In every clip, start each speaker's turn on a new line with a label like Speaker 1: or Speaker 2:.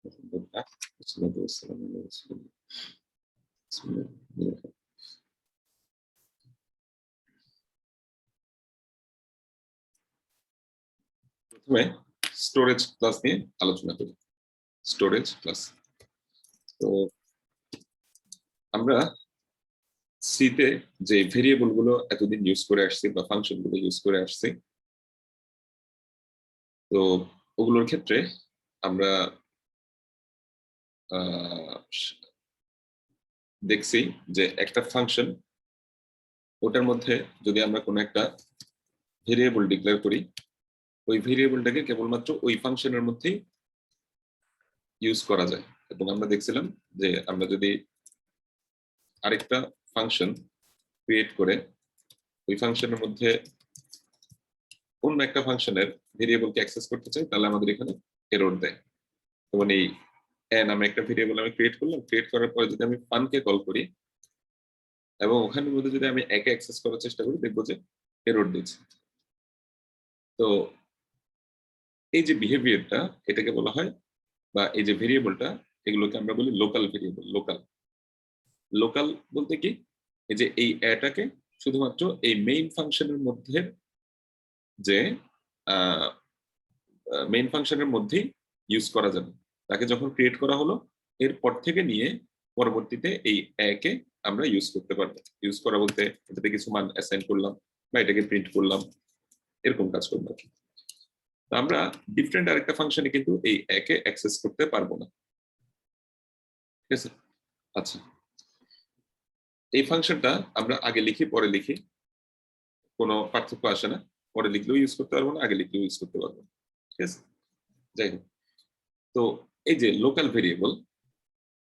Speaker 1: আলহামদুলিল্লাহ, والصلاة والسلام على رسول الله। بسم الله الرحمن الرحيم। প্রথমে storage class নিয়ে আলোচনা করি। স্টোরেজ ক্লাস, তো আমরা সিতে যে ভেরিয়েবল গুলো এতদিন ইউজ করে আসছি বা ফাংশন গুলো ইউজ করে আসছি, তো ওগুলোর ক্ষেত্রে আমরা দেখছি যে একটা ফাংশন, ওটার মধ্যে যদি আমরা কোনো একটা ভেরিয়েবল ডিক্লেয়ার করি, ওই ভেরিয়েবলটাকে কেবলমাত্র ওই ফাংশনের মধ্যেই ইউজ করা যায়। এবং আমরা দেখছিলাম যে আমরা যদি আরেকটা ফাংশন ক্রিয়েট করে ওই ফাংশনের মধ্যে অন্য একটা ফাংশনের ভেরিয়েবলকে অ্যাক্সেস করতে চাই, তাহলে আমাদের এখানে এরর দেয়। যেমন এই এ নামে একটা ভেরিয়েবল আমি ক্রিয়েট করলাম, ক্রিয়েট করার পরে যদি আমি ফানকে কল করি এবং ওখানের মধ্যে যদি আমি একে অ্যাক্সেস করার চেষ্টা করি, দেখবো যে এরর দিচ্ছে। তো এই যে বিহেভিয়ারটা, এটাকে বলা হয়, বা এই যে ভেরিয়েবলটা, এগুলোকে আমরা বলি লোকাল ভেরিয়েবল। লোকাল লোকাল বলতে কি, এই যে এই এটাকে শুধুমাত্র এই মেইন ফাংশনের মধ্যে, যে মেইন ফাংশনের মধ্যেই ইউজ করা যাবে। তাকে যখন ক্রিয়েট করা হলো, এরপর থেকে নিয়ে পরবর্তীতে এই একে আমরা ইউজ করতে পারবো। ইউজ করা বলতে এটাতে কিছু মান অ্যাসাইন করলাম বা এটাকে প্রিন্ট করলাম, এরকম কাজ করবো আর কি। আমরা ডিফারেন্ট আরেকটা ফাংশনে কিন্তু এই একে অ্যাক্সেস করতে পারবো না, ঠিক আছে? আচ্ছা, এই ফাংশনটা আমরা আগে লিখি পরে লিখি, কোনো পার্থক্য আসে না। পরে লিখলেও ইউজ করতে পারবো না, আগে লিখলেও ইউজ করতে পারবো না, ঠিক আছে? যাই হোক, তো এই যে লোকাল ভেরিয়েবল,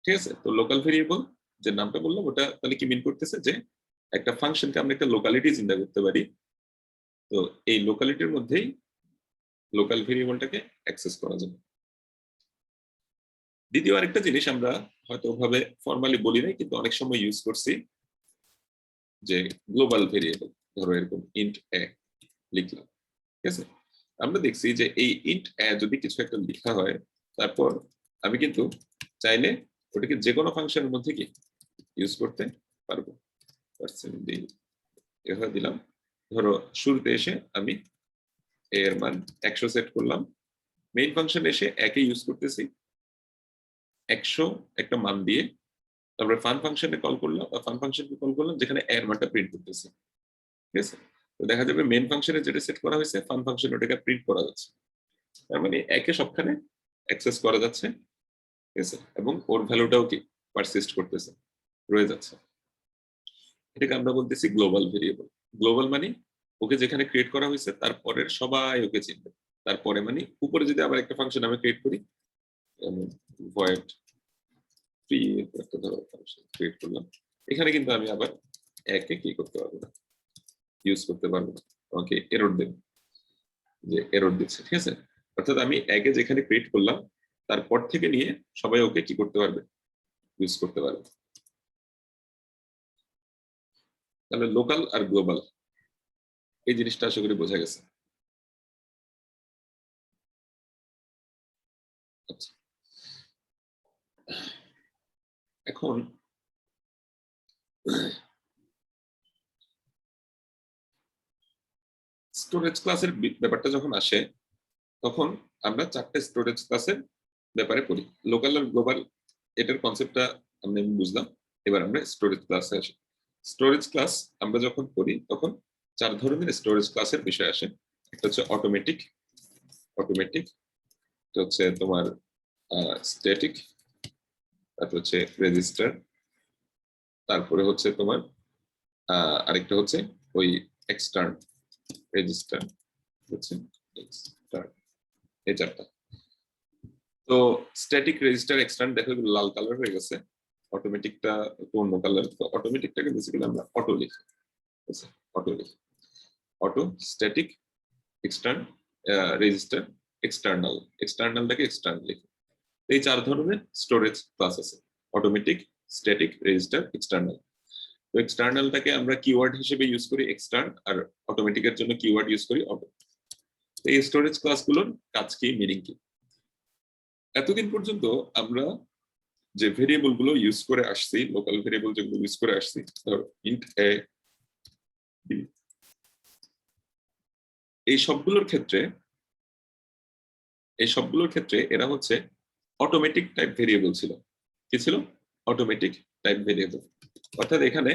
Speaker 1: ঠিক আছে, তো লোকাল ভেরিয়েবল যে নামটা বললাম, ওটা তাহলে কি মিন করতেছে যে একটা ফাংশনকে আমরা একটা লোকালিটি চিন্তা করতে পারি। তো এই লোকালিটির মধ্যেই লোকাল ভেরিয়েবলটাকে অ্যাক্সেস করা যাবে। দ্বিতীয় আরেকটা জিনিস আমরা হয়তো ওভাবে ফর্মালি বলি নাই, কিন্তু অনেক সময় ইউজ করছি, যে গ্লোবাল ভেরিয়েবল। ধরো এরকম ইন্ট এ লিখলাম, ঠিক আছে? আমরা দেখছি যে এই ইন্ট এ যদি কিছু একটা লেখা হয়, তারপর আমি কিন্তু চাইলে ওটাকে যে কোনো ফাংশনের মধ্যে কি ইউজ করতে পারবো। এভাবে দিলাম, ধরো শুরুতে এসে আমি এর মান 100 সেট করলাম, মেইন ফাংশন এসে একে ইউজ করতেছি 100 একটা মান দিয়ে, তারপরে ফান ফাংশনে কল করলাম, ফান ফাংশনকে কল করলাম যেখানে এর মানটা প্রিন্ট করতেছি, ঠিক আছে? তো দেখা যাবে মেইন ফাংশনে যেটা সেট করা হয়েছে, ফান ফাংশনে ওটাকে প্রিন্ট করা যাচ্ছে। তার মানে একে সবখানে অ্যাক্সেস করা যাচ্ছে, ঠিক আছে? এবং ওর ভ্যালুটাও কি পারসিস্ট করতেছে, রয়ে যাচ্ছে। এটাকে আমরা বলতেছি গ্লোবাল ভেরিয়েবল। গ্লোবাল মানে ওকে যেখানে ক্রিয়েট করা হয়েছে তারপরের সবাই ওকে চিনবে। তারপরে মানে উপরে যদি আবার একটা ফাংশন আমি ক্রিয়েট করি, ভয়েড ফ্রি একটা ধরো ফাংশন ক্রিয়েট করলাম, এখানে কিন্তু আমি আবার একে কি করতে পারবো না, ইউজ করতে পারবো না, আমাকে এরর দেবে, যে এরর দিচ্ছে, ঠিক আছে? অর্থাৎ আমি একে যেখানে ক্রিয়েট করলাম তারপর থেকে নিয়ে সবাই ওকে কি করতে পারবে, ইউজ করতে পারবে। তাহলে লোকাল আর গ্লোবাল এই জিনিসটা আশা করি বোঝা গেছে। আচ্ছা, এখন স্টোরেজ ক্লাসের ব্যাপারটা যখন আসে, তখন আমরা চারটে স্টোরেজ ক্লাসের ব্যাপারে পড়ি। লোকাল আর গ্লোবাল, এটার কনসেপ্টটা আমি বুঝলাম। এবার আমরা স্টোরেজ ক্লাসে আসি। স্টোরেজ ক্লাস আমরা যখন করি তখন চার ধরনের স্টোরেজ ক্লাসের বিষয় আসে। একটা হচ্ছে অটোমেটিক, অটোমেটিক হচ্ছে তোমার স্ট্যাটিক, তারপর হচ্ছে রেজিস্টার, তারপরে হচ্ছে তোমার আরেকটা হচ্ছে ওই এক্সটার্ন রেজিস্টার, হচ্ছে এক্সটার্ন, এই চারটা। তো স্ট্যাটিক, রেজিস্টার, এক্সটার্ন, দেখো এগুলো লাল কালার হয়ে গেছে, অটোমেটিকটা একটু অন্য কালার। তো অটোমেটিকটাকে বেসিক্যালি আমরা অটো লিখি, অটো লিখি, auto, static, extern, register, external, এক্সটার্নালটাকে এক্সটার্ন লিখি। এই চার ধরনের স্টোরেজ ক্লাস আছে, অটোমেটিক, স্ট্যাটিক, রেজিস্টার, এক্সটার্নাল। তো এক্সটার্নালটাকে আমরা কিওয়ার্ড হিসেবে ইউজ করি এক্সটার্ন, আর অটোমেটিকের জন্য কিওয়ার্ড ইউজ করি অটো। এই স্টোরেজ ক্লাসগুলোর কাজ কি, মিনিং কি? এতদিন পর্যন্ত আমরা যে ভেরিয়েবল গুলো ইউজ করে আসছি, লোকাল ভেরিয়েবল যেগুলো ইউজ করে আসছি, ধরো int a b, এই সবগুলোর ক্ষেত্রে এরা হচ্ছে অটোমেটিক টাইপ ভেরিয়েবল ছিল। কি ছিল? Automatic type variable. অর্থাৎ এখানে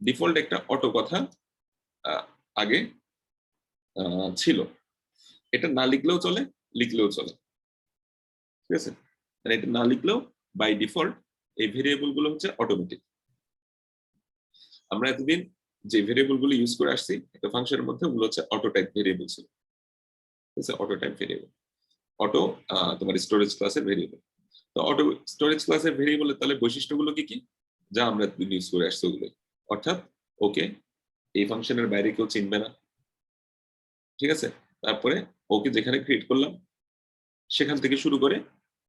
Speaker 1: ডিফল্ট একটা অটো কথা আগে ছিল। এটা না লিখলেও চলে, লিখলেও চলে, ঠিক আছে? মানে এটা না লিখলেও বাই ডিফল্ট এই ভেরিয়েবল গুলো হচ্ছে অটোমেটিক। আমরা এতদিন যে ভেরিয়েবল গুলো ইউজ করে আসছি একটা ফাংশনের মধ্যে, ওগুলো হচ্ছে অটো টাইপ ভেরিয়েবল ছিল, ঠিক আছে? অটো টাইপ ভেরিয়েবল, অটো তোমার স্টোরেজ ক্লাসের ভেরিয়েবল। তো অটো স্টোরেজ ক্লাসের ভেরিয়েবলের তাহলে বৈশিষ্ট্যগুলো কি কি, যা আমরা ইউজ করে আসছি ওগুলো। অর্থাৎ ওকে এই ফাংশনের বাইরে কেউ চিনবে না, ঠিক আছে? তারপরে ওকে যেখানে ক্রিয়েট করলাম সেখান থেকে শুরু করে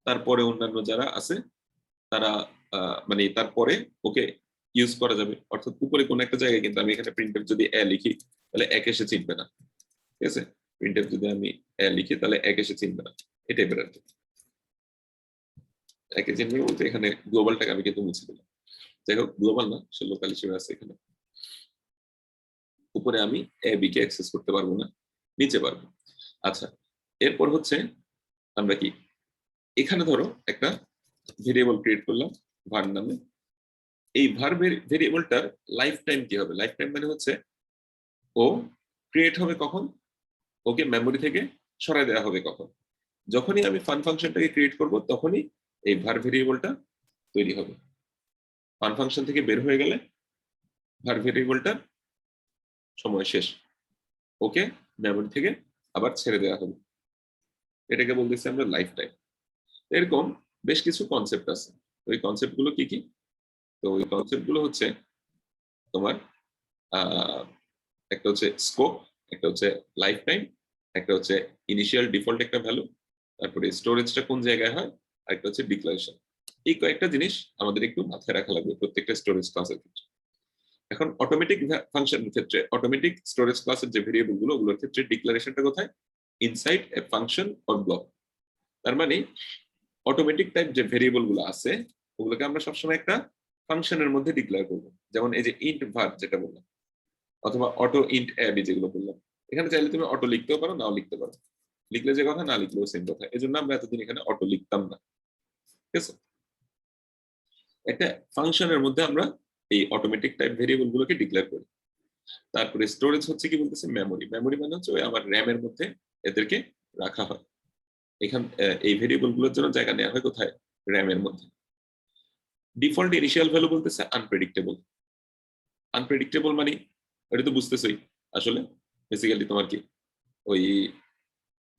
Speaker 1: তারপরে অন্যান্য যারা আছে তারা মানে তারপরে ওকে ইউজ করা যাবে। অর্থাৎ উপরে কোন একটা জায়গায় কিন্তু আমি এখানে প্রিন্টএফ যদি এ লিখি তাহলে এক এসে চিনবে না, ঠিক আছে? প্রিন্টএফ যদি আমি এ লিখি তাহলে এক এসে চিনবে না, এই টাইপের আর কি। একে চিনবে বলতে এখানে গ্লোবালটাকে আমি কিন্তু মুছে দিলাম। যাই হোক, গ্লোবাল না, সে লোকাল হিসেবে আছে এখানে। উপরে আমি এ বি কে অ্যাক্সেস করতে পারবো না, নিচে পারবো। আচ্ছা, এরপর হচ্ছে আমরা কি এখানে ধরো একটা ভেরিয়েবল ক্রিয়েট করলাম var নামে। এই var ভেরিয়েবলটার লাইফ টাইম কি হবে? লাইফ টাইম মানে হচ্ছে ও ক্রিয়েট হবে কখন, ওকে মেমোরি থেকে সরাই দেওয়া হবে কখন। যখনই আমি ফান ফাংশনটাকে ক্রিয়েট করব তখনই এই var ভেরিয়েবলটা তৈরি হবে। ফান ফাংশন থেকে বের হয়ে গেলে var ভেরিয়েবলটার সময় শেষ, ওকে মেমোরি থেকে আবার ছেড়ে দেওয়া হবে। এটাকে বলতেছি আমরা লাইফ টাইম। এরকম বেশ কিছু কনসেপ্ট আছে। ওই কনসেপ্ট গুলো কি কি? তো ওই কনসেপ্ট গুলো হচ্ছে তোমার একটা হচ্ছে স্কোপ, একটা হচ্ছে লাইফ টাইম, একটা হচ্ছে ইনিশিয়াল ডিফল্ট একটা ভ্যালু, তারপরে স্টোরেজটা কোন জায়গায় হয়, আর একটা হচ্ছে ডিক্লারেশন। এই কয়েকটা জিনিস আমাদের একটু মাথায় রাখা লাগবে প্রত্যেকটা স্টোরেজ ক্লাসের ক্ষেত্রে। এখন অটোমেটিক ফাংশনের ক্ষেত্রে অটোমেটিক স্টোরেজ ক্লাসের যে ভেরিয়েবল গুলো, ওগুলোর ক্ষেত্রে ডিক্লারেশনটা কোথায়? Inside A function or block. তার মানে অটোমেটিক টাইপ যে ভেরিয়েবল গুলো আছে ওগুলোকে আমরা সবসময় একটা ফাংশনের মধ্যে ডিক্লেয়ার করবো। যেমন এই যে ইন্ট var যেটা বললাম, অথবা অটো ইন্ট অ্যাবি যেগুলো বললাম, এখানে চাইলে তুমি অটো লিখতেও পারো, নাও লিখতে পারো। লিখলে যে কথা, না লিখলেও সেম কথা। এই জন্য আমরা এতদিন এখানে অটো লিখতাম না, ঠিক আছে? একটা ফাংশনের মধ্যে আমরা এই অটোমেটিক টাইপ ভেরিয়েবল গুলোকে ডিক্লেয়ার করি। তারপরে স্টোরেজ হচ্ছে কি বলতেছে মেমোরি। মেমোরি মানে হচ্ছে ওই আমার র্যামের মধ্যে এদেরকে রাখা হয়। এখান এই ভেরিয়েবল গুলোর জন্য জায়গা নেওয়া হয় কোথায়? র্যামের মধ্যে। ডিফল্ট ইনিশিয়াল ভ্যালু বলতেছে আনপ্রেডিক্টেবল। আনপ্রেডিক্টেবল মানে এটা তো বুঝতেছই আসলে, বেসিক্যালি তোমার কি ওই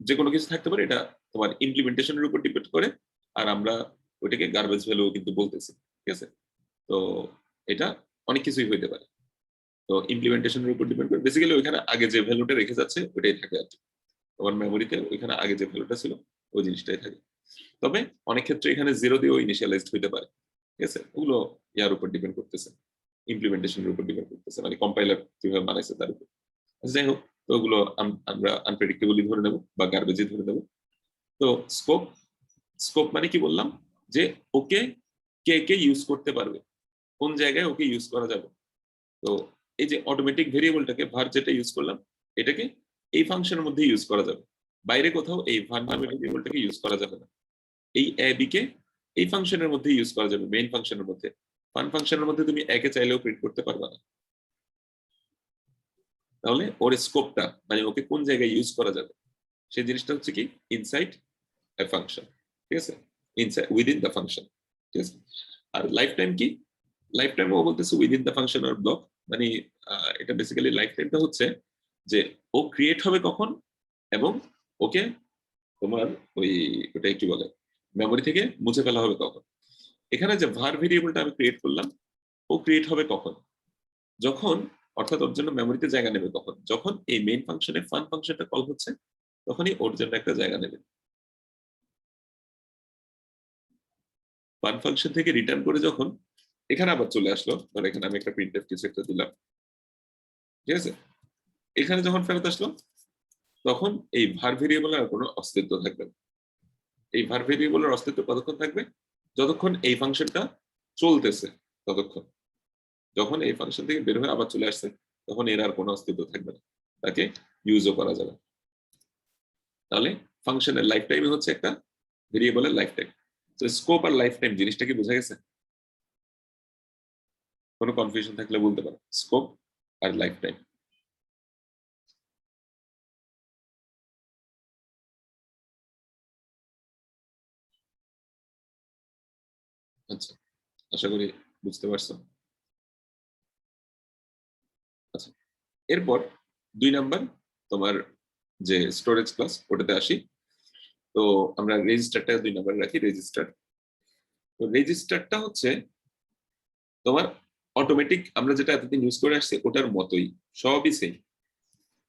Speaker 1: যে কোনো কিছু থাকতে পারে, এটা তোমার ইমপ্লিমেন্টেশনের উপর ডিপেন্ড করে। আর আমরা ওইটাকে গার্বেজ ভ্যালু কিন্তু বলতেছি, ঠিক আছে? তো এটা অনেক কিছুই হইতে পারে। তো ইমপ্লিমেন্টেশনের উপর ডিপেন্ড করে বেসিক্যালি ওইখানে আগে যে ভ্যালুটা রেখে যাচ্ছে ওইটাই থাকে আর কি। তোমার মেমোরিতে ওইখানে আগে যে ভ্যালুটা ছিল ওই জিনিসটাই থাকে। তবে অনেক ক্ষেত্রে এখানে জিরো দিয়েও ইনিশিয়ালাইজড হইতে পারে, ঠিক আছে? ওগুলো ইয়ার উপর ডিপেন্ড করতেছে, ইমপ্লিমেন্টেশনের উপর ডিপেন্ড করতেছে, মানে কম্পাইলার কিভাবে বানাইছে তার উপর। যাই হোক, তো ওগুলো আমরা আনপ্রেডিক্টেবলি ধরে নেব বা গার্বেজই ধরে নেব। তো স্কোপ, স্কোপ মানে কি বললাম? যে ওকে কে কে ইউজ করতে পারবে, কোন জায়গায় ওকে ইউজ করা যাবে। তো এই যে অটোমেটিক ভেরিয়েবলটাকে var যেটা ইউজ করলাম, এটাকে এই ফাংশনের মধ্যে ইউজ করা যাবে, বাইরে কোথাও এই var নামের ভেরিয়েবলটাকে ইউজ করা যাবে না। এই a b কে এই ফাংশনের মধ্যে ইউজ করা যাবে, মেইন ফাংশনের মধ্যে। ফান ফাংশনের মধ্যে তুমি একে চাইলেও প্রিন্ট করতে পারবে না। তাহলে ওর স্কোপটা মানে ওকে কোন জায়গায় ইউজ করা যাবে সেই জিনিসটা হচ্ছে কি ইনসাইড এ ফাংশন, ঠিক আছে? ইনসাইড উইদিন দ্য ফাংশন, ঠিক আছে? আর লাইফ টাইম কি? লাইফ টাইম ও বলতেছে within the function or block. মানে এটা বেসিক্যালি লাইফ টাইমটা হচ্ছে যে ও ক্রিয়েট হবে কখন এবং ওকে তোমার ওই ওটাই কি বলে মেমোরি থেকে মুছে ফেলা হবে কখন। এখানে যে var ভেরিয়েবলটা আমি ক্রিয়েট করলাম, ও ক্রিয়েট হবে কখন? যখন, অর্থাৎ ওর জন্য মেমোরিতে জায়গা নেবে কখন? যখন এই মেইন ফাংশনে ফান ফাংশনটা কল হচ্ছে তখনই ওর জন্য একটা জায়গা নেবে। ফান ফাংশন থেকে রিটার্ন করে যখন এখানে আবার চলে আসলো, ধর এখানে আমি একটা প্রিন্টএফ কিছু একটা দিলাম, ঠিক আছে? এখানে যখন ফেরত আসলো তখন এই var ভেরিয়েবলের আর কোনো অস্তিত্ব থাকবে না। এই var ভেরিয়েবলের অস্তিত্ব কতক্ষণ থাকবে? যতক্ষণ এই ফাংশনটা চলতেছে ততক্ষণ। যখন এই ফাংশন থেকে বের হয়ে আবার চলে আসছে তখন এর আর কোনো অস্তিত্ব থাকবে না, তাকে ইউজও করা যাবে। তাহলে ফাংশনের লাইফ টাইম হচ্ছে একটা ভেরিয়েবলের লাইফ টাইম। তো স্কোপ আর লাইফ টাইম জিনিসটা কি বোঝা গেছে? কোনো কনফিউশন থাকলে বলতে পারো, স্কোপ আর লাইফ টাইম। আচ্ছা, আশা করি বুঝতে পারছো। আচ্ছা, এরপর 2 নাম্বার তোমার যে স্টোরেজ ক্লাস, ওটাতে আসি। তো আমরা রেজিস্টারটা 2 নাম্বারে রাখি, রেজিস্টার। তো রেজিস্টারটা হচ্ছে তোমার অটোমেটিক, আমরা যেটা এতদিন ইউজ করে আসছি ওটার মতোই, সবই সেম,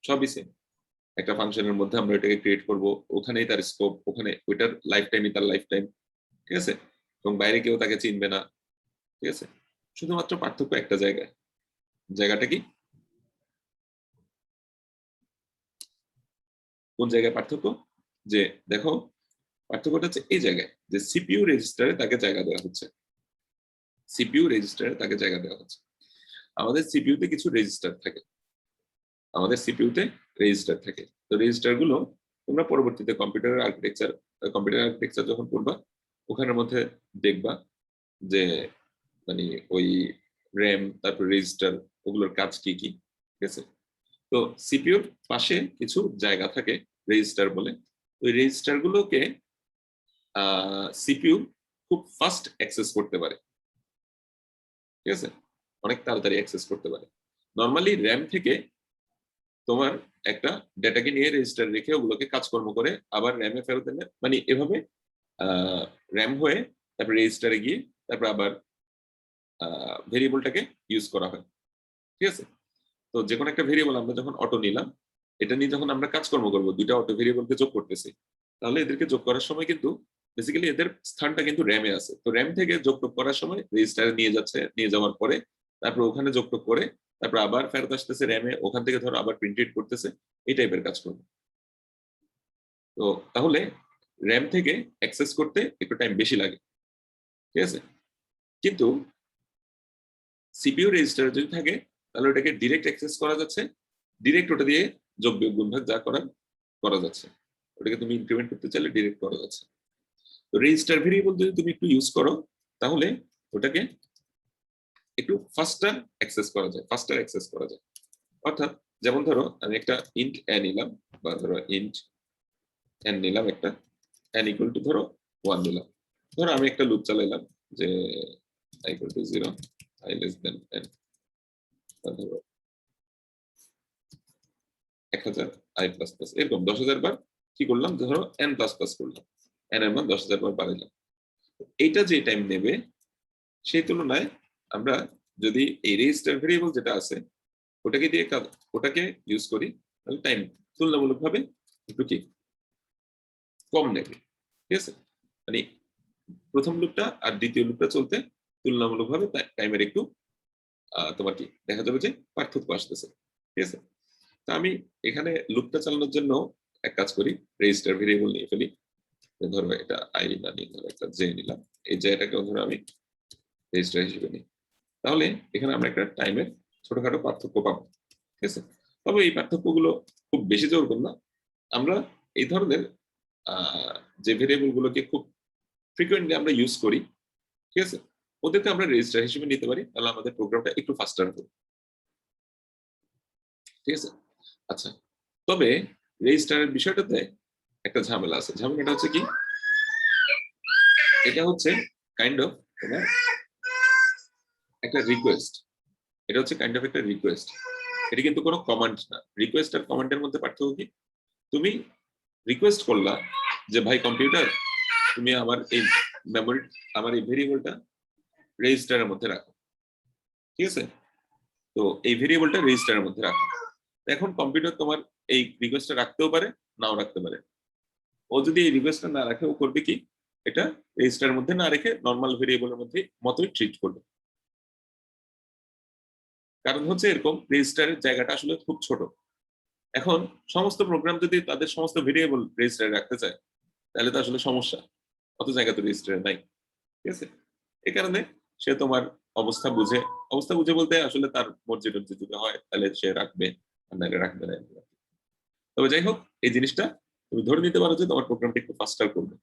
Speaker 1: সবই সেম। একটা ফাংশনের মধ্যে আমরা এটাকে ক্রিয়েট করব, ওখানেই তার স্কোপ, ওখানে ওইটার লাইফ টাইমই তার লাইফ টাইম, ঠিক আছে? এবং বাইরে কেউ তাকে চিনবে না, ঠিক আছে? শুধুমাত্র পার্থক্য একটা জায়গায়। জায়গাটা কি? কোন জায়গায় পার্থক্য? যে দেখো, পার্থক্যটা হচ্ছে এই জায়গায় যে সিপিইউ রেজিস্টারে তাকে জায়গা দেওয়া হচ্ছে, সিপিইউ রেজিস্টারে তাকে জায়গা দেওয়া হচ্ছে। আমাদের সিপিইউতে কিছু রেজিস্টার থাকে, আমাদের সিপিইউতে রেজিস্টার থাকে। তো রেজিস্টার গুলো তোমরা পরবর্তীতে কম্পিউটার আর্কিটেকচার যখন পড়বা ওখানের মধ্যে দেখবা যে মানে ওই র্যাম, তারপর রেজিস্টার, ওগুলোর কাজ কি কি, ঠিক আছে? তো সিপিইউর পাশে কিছু জায়গা থাকে রেজিস্টার বলে। ওই রেজিস্টার গুলোকে সিপিইউ খুব ফাস্ট অ্যাক্সেস করতে পারে, ঠিক আছে? অনেক তাড়াতাড়ি অ্যাক্সেস করতে পারে। নর্মালি র্যাম থেকে তোমার একটা ডেটাকে নিয়ে রেজিস্টার রেখে ওগুলোকে কাজকর্ম করে আবার র্যামে ফেরত দেবে, মানে এভাবে র্যাম হয়ে তারপর রেজিস্টারে গিয়ে তারপর আবার ভেরিয়েবলটাকে ইউজ করা হয়, ঠিক আছে? তো যে কোনো একটা ভেরিয়েবল আমরা যখন অটো নিলাম, এটা নিয়ে যখন আমরা কাজকর্ম করবো, 2টা অটো ভেরিয়েবলকে যোগ করতেছি, তাহলে এদেরকে যোগ করার সময় কিন্তু বেসিক্যালি এদের স্থানটা কিন্তু র্যামে আছে। তো র্যাম থেকে যোগ করার সময় রেজিস্টারে নিয়ে যাচ্ছে, নিয়ে যাওয়ার পরে তারপর ওখানে যোগ করে তারপর আবার ফেরত আসতেছে র্যামে, ওখান থেকে ধরো আবার প্রিন্টেড করতেছে, এই টাইপের কাজ করবো। তো তাহলে র্যাম থেকে অ্যাক্সেস করতে একটু টাইম বেশি লাগে, ঠিক আছে? কিন্তু সিপিইউ রেজিস্টার যদি থাকে তাহলে ওটাকে ডিরেক্ট অ্যাক্সেস করা যাচ্ছে, ডিরেক্ট ওটা দিয়ে যোগ বিয়োগ গুণভাগ যা করার করা যাচ্ছে, ওটাকে তুমি ইনক্রিমেন্ট করতে চাইলে ডিরেক্ট করা যাচ্ছে। তো রেজিস্টার ভেরিয়েবল যদি তুমি একটু ইউজ করো তাহলে ওটাকে একটু ফাস্টার অ্যাক্সেস করা যায়, ফাস্টার অ্যাক্সেস করা যায়। অর্থাৎ যেমন ধরো আমি একটা ইন্ট এ নিলাম, বা ধরো ইন্ট এন নিলাম, একটা এন ইকুয়াল টু ধরো 1 নিলাম। ধরো আমি একটা লুপ চালাইলাম যে i equal to 0, i less than n, ধরো 1000 i প্লাস প্লাস, এরকম 10,000 বার কি করলাম, ধরো n প্লাস প্লাস করলাম, n এর মান 10,000 বার বাড়াইলাম। এইটা যে টাইম নেবে সেই তুলনায় আমরা যদি এই রেজিস্টার ভেরিয়েবল যেটা আছে ওটাকে দিয়ে ওটাকে ইউজ করি, তাহলে টাইম তুলনামূলকভাবে একটু কি কম নেবে, ঠিক আছে? মানে প্রথম লুপটা আর দ্বিতীয় লুপটা চলতে তুলনামূলকভাবে টাইমের একটু তোমার কি দেখা যাবে যে পার্থক্য আসতেছে, ঠিক আছে? তা আমি এখানে লুপটা চালানোর জন্য এক কাজ করি, রেজিস্টার ভেরিয়েবল নিয়ে ফেলি। ধরো এটা আই না নিয়ে ধরো একটা জে নিলাম, এই জেটাকে ধরো আমি রেজিস্টার হিসেবে নিই। তাহলে এখানে আমরা একটা টাইমের ছোটখাটো পার্থক্য পাবো, ঠিক আছে? তবে এই পার্থক্যগুলো খুব বেশি জোর না। আমরা এই ধরনের যে ভেরিয়েবল গুলোকে খুব ফ্রিকোয়েন্টলি আমরা ইউজ করি, ঠিক আছে, ওদেরকে আমরা রেজিস্টার হিসেবে নিতে পারি, তাহলে আমাদের প্রোগ্রামটা একটু ফাস্টার হবে, ঠিক আছে? আচ্ছা, তবে রেজিস্টারের বিষয়টাতে একটা ঝামেলা আছে। ঝামেলাটা হচ্ছে কি, এটা হচ্ছে কাইন্ড অফ তোমার একটা রিকোয়েস্ট, এটা হচ্ছে কাইন্ড অফ একটা রিকোয়েস্ট, এটা কিন্তু কোনো কমান্ড না। রিকোয়েস্ট আর কমান্ডের মধ্যে পার্থক্য কি? তুমি রিকোয়েস্ট করলা যে ভাই কম্পিউটার তুমি আমার এই মেমোরি, আমার এই ভেরিয়েবলটা রেজিস্টারের মধ্যে রাখো, ঠিক আছে? তো এই ভেরিয়েবলটা রেজিস্টারের মধ্যে রাখো। এখন কম্পিউটার তোমার এই রিকোয়েস্টটা রাখতেও পারে, নাও রাখতে পারে। ও যদি এই রিকোয়েস্টটা না রাখে ও করবে কি, এটা রেজিস্টারের মধ্যে না রেখে নর্মাল ভেরিয়েবলের মধ্যে মতোই ট্রিট করবে। কারণ হচ্ছে এরকম, রেজিস্টারের জায়গাটা আসলে খুব ছোট। এখন সমস্ত প্রোগ্রাম যদি তাদের সমস্ত ভেরিয়েবল রেজিস্টারে রাখতে চায় তাহলে তো আসলে সমস্যা, অত জায়গা তো রেজিস্টারে নাই। ঠিক আছে, এই কারণে সে তোমার অবস্থা বুঝে, অবস্থা বুঝে বলতে আসলে তার মর্জি টর্জি যদি হয় তাহলে সে রাখবে, আর নাহলে রাখবে না। তবে যাই হোক, এই জিনিসটা তুমি ধরে নিতে পারো যে তোমার প্রোগ্রামটা একটু ফাস্টার করবে,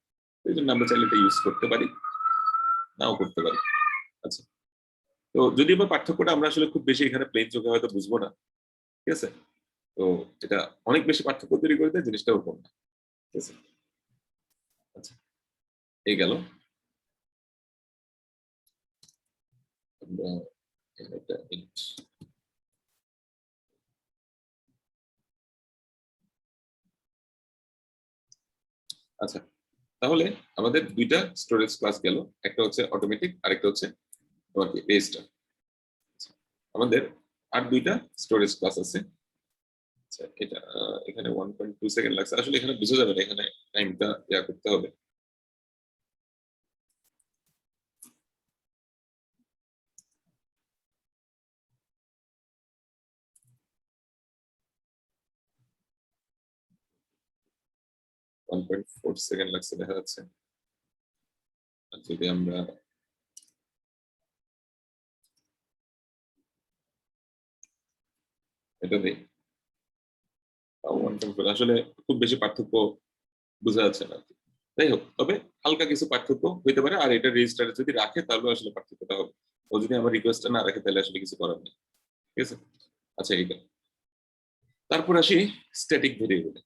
Speaker 1: এই জন্য আমরা চাইলে এটা ইউজ করতে পারি, নাও করতে পারি। আচ্ছা, তো যদিও বা পার্থক্যটা আমরা আসলে খুব বেশি এখানে প্লেন চোখে হয়তো বুঝবো না, ঠিক আছে, তো এটা অনেক বেশি পার্থক্য তৈরি করে দেয়, জিনিসটা ওরকম না। ঠিক আছে, আচ্ছা, এই গেল। আমরা একটা মিনিট। আচ্ছা, তাহলে আমাদের দুইটা স্টোরেজ ক্লাস গেল, একটা হচ্ছে অটোমেটিক, আরেকটা হচ্ছে তোমার কি রেজিস্টার। আমাদের আর দুইটা স্টোরেজ ক্লাস আছে। আচ্ছা, এটা এখানে 1.2 সেকেন্ড লাগছে, আসলে এখানে বোঝা যাবে না, এখানে টাইমটা ইয়া করতে হবে। ওয়ান পয়েন্ট ফোর সেকেন্ড লাগছে দেখা যাচ্ছে। আর যদি আমরা এটা দিই, আসলে খুব বেশি পার্থক্য বোঝা যাচ্ছে না। যাই হোক, তবে হালকা কিছু পার্থক্য হইতে পারে, আর এটা রেজিস্টারে যদি রাখে তাহলে আসলে পার্থক্যটা হবে। ও যদি আমার রিকোয়েস্টটা না রাখে তাহলে আসলে কিছু করার নেই। ঠিক আছে, আচ্ছা এইটা। তারপর আসি স্ট্যাটিক ভেরিয়েবলে।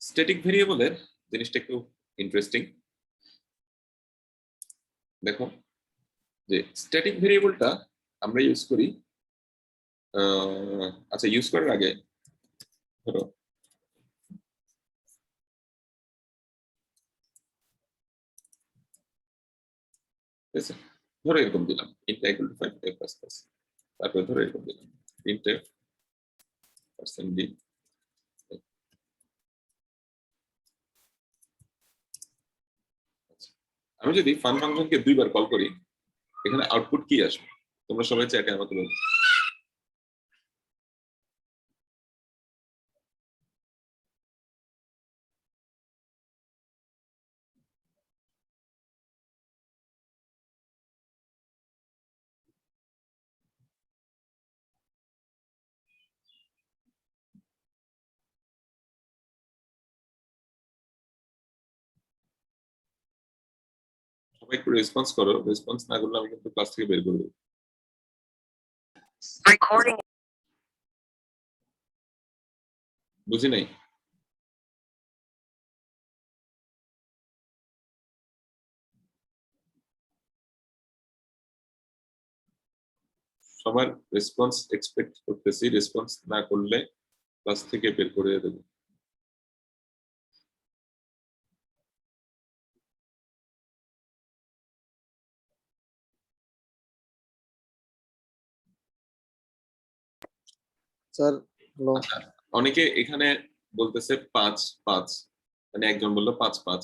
Speaker 1: স্ট্যাটিক ভেরিয়েবলের জিনিসটা একটু ইন্টারেস্টিং। দেখো যে স্ট্যাটিক ভেরিয়েবলটা আমরা ইউজ করি, আচ্ছা ইউজ করার আগে ধরো ঠিক আছে, ধরো এরকম দিলাম int equal to 5 a plus plus, তারপরে ধরো এরকম দিলাম int f percent d। আমি যদি ফান ফাংশনকে দুইবার কল করি, এখানে আউটপুট কি আসবে? তোমরা সবাই চ্যাটে আমাকে বলো। সবাই একটু রেসপন্স করো, রেসপন্স না করলে আমি কিন্তু ক্লাস থেকে বের করে দেবো। বুঝি নাই। সবার রেসপন্স এক্সপেক্ট করতেছি, রেসপন্স না করলে ক্লাস থেকে বের করে দেবো।
Speaker 2: Sir hello.
Speaker 1: আচ্ছা, অনেকে এখানে বলতেছে 5 5, মানে একজন বললো 5 5,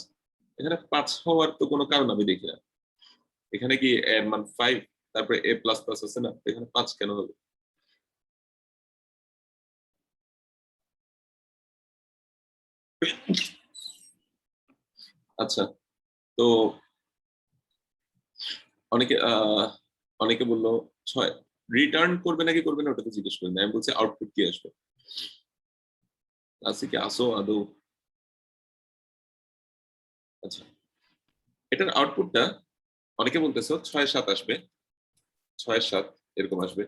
Speaker 1: এখানে 5 হওয়ার তো কোনো কারণ আমি দেখি না। এখানে কি এর মান 5, তারপরে এ প্লাস প্লাস আছে না, এখানে 5 কেন হবে? আচ্ছা, তো অনেকে অনেকে বললো 6, রিটার্ন করবে নাকি করবে না ওটা তো জিজ্ঞেস করি না, আমি বলছি আউটপুট কি আসবে। ক্লাসে কি আসো আদৌ? আচ্ছা, এটার আউটপুটটা অনেকে বলতেছো 6 7 আসবে, 6 7 এরকম আসবে।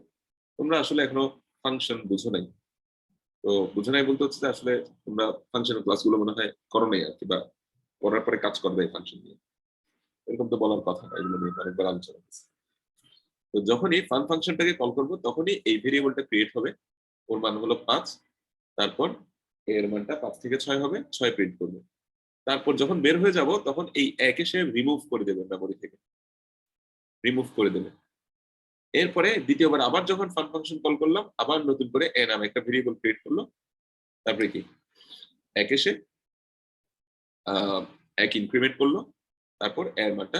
Speaker 1: তোমরা আসলে এখনো ফাংশন বুঝো নাই। তো বুঝো নাই বলতে হচ্ছে যে আসলে তোমরা ফাংশনের ক্লাসগুলো মনে হয় করো নাই আর কি, বা করার পরে কাজ করবে এই ফাংশন নিয়ে, এরকম তো বলার কথা না, এগুলো নিয়ে অনেকবার আলোচনা করছি। তো যখনই ফান ফাংশনটাকে কল করবো তখনই এই ভেরিয়েবলটা ক্রিয়েট হবে, ওর মান হলো 5, তারপর এর মানটা 5 থেকে 6 হবে, 6 প্রিন্ট করবে। তারপর যখন বের হয়ে যাব তখন এই একে সে রিমুভ করে দেবে, মেমোরি থেকে রিমুভ করে দেবে। এরপরে দ্বিতীয়বার আবার যখন ফান ফাংশন কল করলাম, আবার নতুন করে এ নামে একটা ভেরিয়েবল ক্রিয়েট করলো, তারপরে কি একে সে এক ইনক্রিমেন্ট করলো, তারপর এর মানটা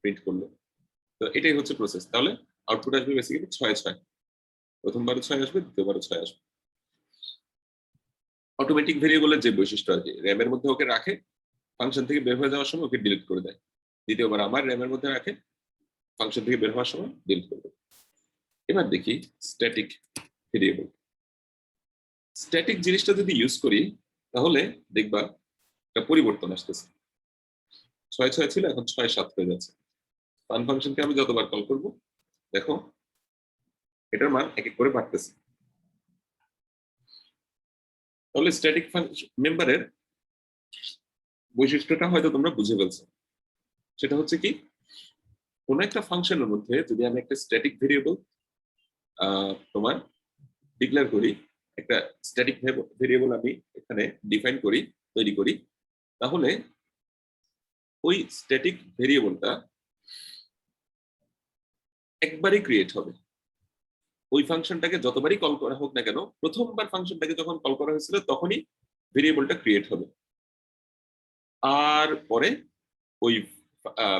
Speaker 1: প্রিন্ট করলো। তো এটাই হচ্ছে প্রসেস। তাহলে আউটপুট আসবে বেসিক্যালি 6 6, প্রথমবারও 6 আসবে, দ্বিতীয়বারও 6 আসবে। অটোমেটিক ভেরিয়েবলের যে বৈশিষ্ট্য আর কি, র্যামের মধ্যে ওকে রাখে, ফাংশন থেকে বের হয়ে যাওয়ার সময় ওকে ডিলিট করে দেয়। দ্বিতীয়বার আমার র্যামের মধ্যে রাখে, ফাংশন থেকে বের হওয়ার সময় ডিলিট করে দেয়। এবার দেখি স্ট্যাটিক ভেরিয়েবল। স্ট্যাটিক জিনিসটা যদি ইউজ করি তাহলে দেখবা একটা পরিবর্তন আসতেছে। 6 6 ছিল, এখন 6 7 হয়ে যাচ্ছে। ফান ফাংশনকে আমি যতবার কল করব, দেখো এটার মান এক এক করে বাড়তেছে। তাহলে স্ট্যাটিক মেম্বারের বৈশিষ্ট্যটা হয়তো তোমরা বুঝে ফেলছো। সেটা হচ্ছে কি, কোন একটা ফাংশনের মধ্যে যদি আমি একটা স্ট্যাটিক ভেরিয়েবল তোমার ডিক্লেয়ার করি, একটা স্ট্যাটিক ভেরিয়েবল আমি এখানে ডিফাইন করি, তৈরি করি, তাহলে ওই স্ট্যাটিক ভেরিয়েবলটা একবারই ক্রিয়েট হবে। ওই ফাংশনটাকে যতবারই কল করা হোক না কেন, প্রথমবার ফাংশনটাকে যখন কল করা হয়েছিল তখনই ভেরিয়েবলটা ক্রিয়েট হবে। আর পরে ওই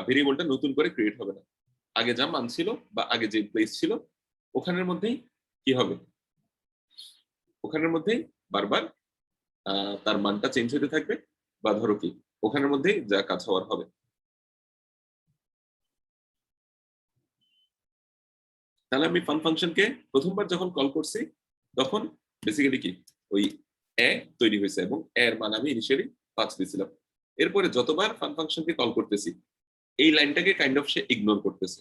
Speaker 1: ভেরিয়েবলটা নতুন করে ক্রিয়েট হবে না। আগে যা মান ছিল বা আগে যে প্লেস ছিল ওখানের মধ্যেই কি হবে, ওখানের মধ্যেই বারবার তার মানটা চেঞ্জ হতে থাকবে, বা ধরো কি ওখানের মধ্যেই যা কাজ হওয়ার হবে। তাহলে আমি ফান ফাংশনকে প্রথমবার যখন কল করছি তখন বেসিক্যালি কি ওই এ তৈরি হয়েছে, এবং এর মান আমি ইনিশিয়ালি 5 দিয়েছিলাম। এরপরে যতবার ফান ফাংশনকে কল করতেছি এই লাইনটাকে কাইন্ড অফ সে ইগনোর করতেছে,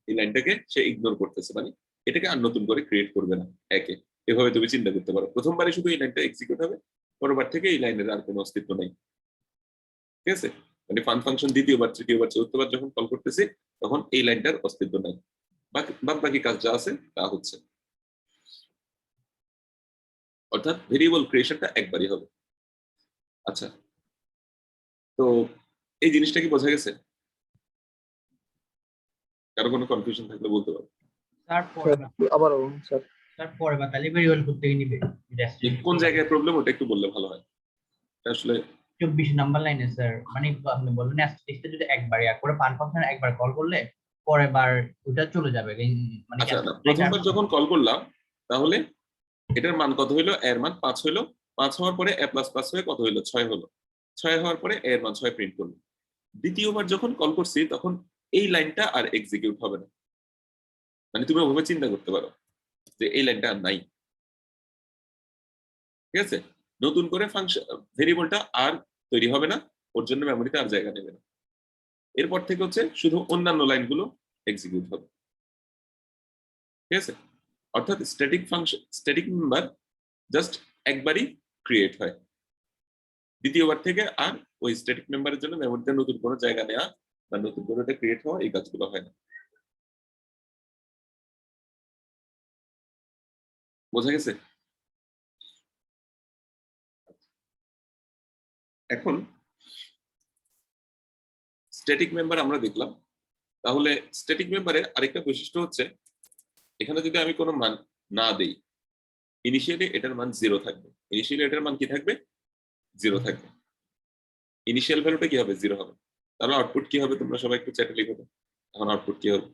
Speaker 1: এই লাইনটাকে সে ইগনোর করতেছে, মানে এটাকে আর নতুন করে ক্রিয়েট করবে না একে। এভাবে তুমি চিন্তা করতে পারো, প্রথমবারে শুধু এই লাইনটা এক্সিকিউট হবে, পরবার থেকে এই লাইনের আর কোনো অস্তিত্ব নাই। ঠিক আছে, মানে ফান ফাংশন দ্বিতীয়বার তৃতীয়বার চতুর্থবার যখন কল করতেছি তখন এই লাইনটার অস্তিত্ব নাই, বাদ বাকি কাজ যা আছে তা হচ্ছে। অর্থাৎ ভেরিয়েবল ক্রিয়েশনটা একবারই হবে। আচ্ছা, তো এই জিনিসটা কি বোঝা গেছে? কারো কোনো কনফিউশন থাকলে বলতে পারো।
Speaker 2: তারপরে আবারও স্যার, তারপরে বা তাহলে ভেরিয়েবল করতে নিবে
Speaker 1: কোন জায়গায় প্রবলেম ওটা একটু বললে ভালো হয়। আসলে
Speaker 2: 24 নাম্বার লাইনে স্যার, মানে আপনি বললেন টেস্টে যদি একবার করে পান ফাংশন একবার কল করলে পরের বার ওটা চলে যাবে, মানে
Speaker 1: আচ্ছা, না প্রথমবার যখন কল করলাম তাহলে এটার মান কত হইলো, এর মান 5 হইলো, 5 হওয়ার পরে এ প্লাস 5 হয়ে কত হইলো, 6 হলো, 6 হওয়ার পরে এর মান 6 প্রিন্ট করলো। দ্বিতীয়বার যখন কল করছি তখন এই লাইনটা আর এক্সিকিউট হবে না, মানে তুমি ওভাবে চিন্তা করতে পারো যে এই লাইনটা আর নাই। ঠিক আছে, নতুন করে ফাংশন ভেরিয়েবলটা আর তৈরি হবে না, ওর জন্য মেমোরিতে আর জায়গা নেবে না। এরপর থেকে হচ্ছে শুধু অন্যান্য লাইনগুলো এক্সিকিউট হবে। ঠিক আছে, অর্থাৎ static function, static member just একবারই ক্রিয়েট হয়, দ্বিতীয়বার থেকে আর ওই স্ট্যাটিক মেম্বারের জন্য মেমোরিতে নতুন কোনো জায়গা নেওয়া বা নতুন কোনো ক্রিয়েট হওয়া এই কাজগুলো হয় না। বোঝা গেছে? এখন স্ট্যাটিক মেম্বার আমরা দেখলাম, তাহলে স্ট্যাটিক মেম্বারের আরেকটা বৈশিষ্ট্য হচ্ছে এখানে যদি আমি কোনো মান না দেই, ইনিশিয়ালি এটার মান 0 থাকবে। ইনিশিয়ালি এটার মান কি থাকবে? 0 থাকবে। ইনিশিয়াল ভ্যালুটা কি হবে? 0 হবে। তাহলে আউটপুট কি হবে? তোমরা সবাই একটু চ্যাটে লিখো তো। এখন আউটপুট কি হবে?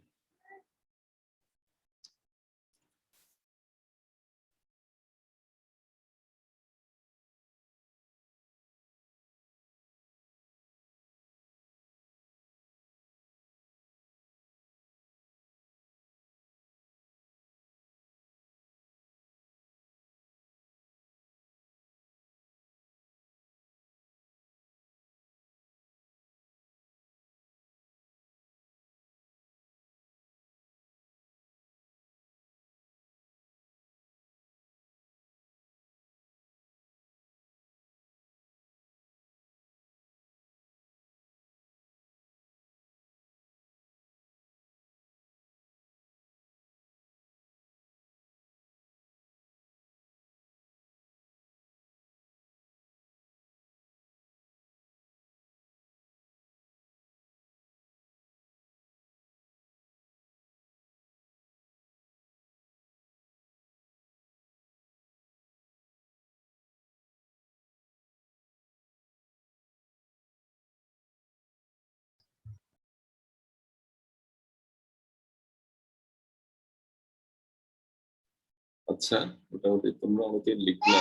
Speaker 1: আচ্ছা, মোটামুটি তোমরা আমাকে লিখলা।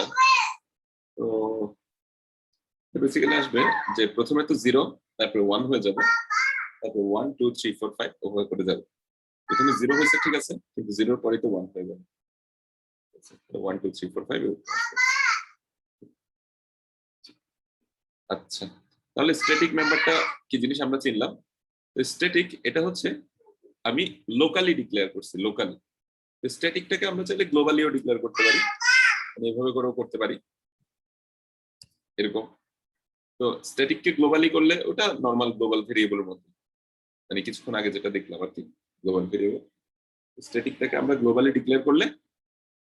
Speaker 1: তো বেসিক্যালি আসবে যে প্রথমে তো 0, তারপরে 1 হয়ে যাবে, তারপর 1 2 3 4 5 ওভাবে করে যাবে। এখানে 0 হয়েছে ঠিক আছে, কিন্তু 0 পরে তো 1 হয়ে যাবে। 1 2 3 4 5 আচ্ছা, তাহলে স্ট্যাটিক মেম্বারটা কি জিনিস আমরা চিনলাম। স্ট্যাটিক এটা হচ্ছে আমি লোকালি ডিক্লেয়ার করছি, লোকালি। স্ট্যাটিকটাকে আমরা চাইলে গ্লোবালিও ডিক্লেয়ার করতে পারি, মানে এইভাবে করেও করতে পারি এরকম। তো স্ট্যাটিককে গ্লোবালি করলে ওটা নর্মাল গ্লোবাল ভেরিয়েবলের মধ্যে, মানে কিছুক্ষণ আগে যেটা দেখলাম আর কি, গ্লোবাল ভেরিয়েবল। স্ট্যাটিকটাকে আমরা গ্লোবালি ডিক্লেয়ার করলে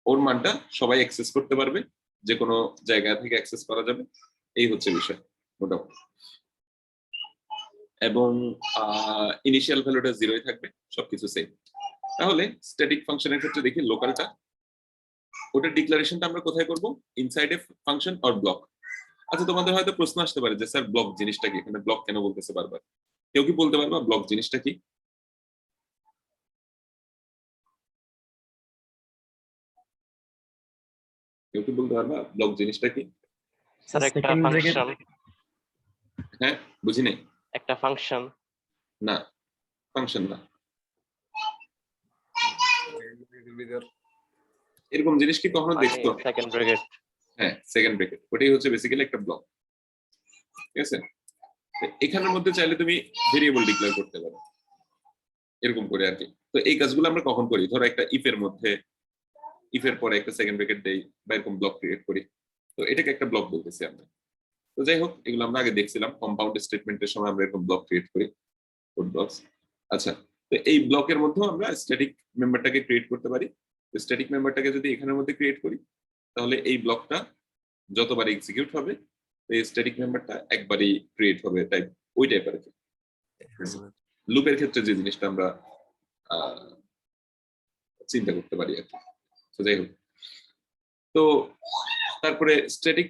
Speaker 1: ওর মানটা সবাই অ্যাক্সেস করতে পারবে, যে কোনো জায়গা থেকে অ্যাক্সেস করা যাবে, এই হচ্ছে বিষয় মোটামুটি। এবং ইনিশিয়াল ভ্যালুটা 0ই থাকবে, সবকিছু সেম। তাহলে স্ট্যাটিক ফাংশনের ক্ষেত্রে দেখি লোকালটা, ওটার ডিক্লারেশনটা আমরা কোথায় করব, inside A function or block. আচ্ছা, তোমাদের হয়তো প্রশ্ন আসতে পারে যে স্যার ব্লক জিনিসটা কি, এখানে ব্লক কেন বলতেছে বারবার? কেউ কি বলতে পারবা ব্লক জিনিসটা কি? কেউ কি বলতে পারবা ব্লক জিনিসটা কি?
Speaker 3: স্যার একটা ফাংশন।
Speaker 1: হ্যাঁ, বুঝি নাই।
Speaker 3: একটা ফাংশন
Speaker 1: না, ফাংশন না। এরকম জিনিস কি কখনো দেখছো?
Speaker 3: Second bracket.
Speaker 1: হ্যাঁ, সেকেন্ড ব্র্যাকেট, ওটাই হচ্ছে বেসিক্যালি একটা ব্লক। ঠিক আছে, এখানের মধ্যে চাইলে তুমি ভেরিয়েবল ডিক্লেয়ার করতে পারো এরকম করে আর কি। তো এই কাজগুলো আমরা কখন করি, ধরো একটা ইফের মধ্যে, ইফের পরে একটা সেকেন্ড ব্র্যাকেট দেই বা এরকম ব্লক ক্রিয়েট করি, তো এটাকে একটা ব্লক বলতেছি আমরা। তো যাই হোক, এগুলো আমরা আগে দেখছিলাম, কম্পাউন্ড স্টেটমেন্টের সময় আমরা এরকম ব্লক ক্রিয়েট করি, কোড ব্লকস। আচ্ছা, তো এই ব্লকের মধ্যেও আমরা স্ট্যাটিক মেম্বারটাকে ক্রিয়েট করতে পারি। স্ট্যাটিক মেম্বারটাকে যদি এখানের মধ্যে ক্রিয়েট করি, তাহলে এই ব্লকটা যতবার এক্সিকিউট হবে এই স্ট্যাটিক মেম্বারটা একবারই ক্রিয়েট হবে, টাইপ ওই টাইপ আর কি। লুপের ক্ষেত্রে যে জিনিসটা আমরা চিন্তা করতে পারি আর কি। তো যাই হোক, তো তারপরে স্ট্যাটিক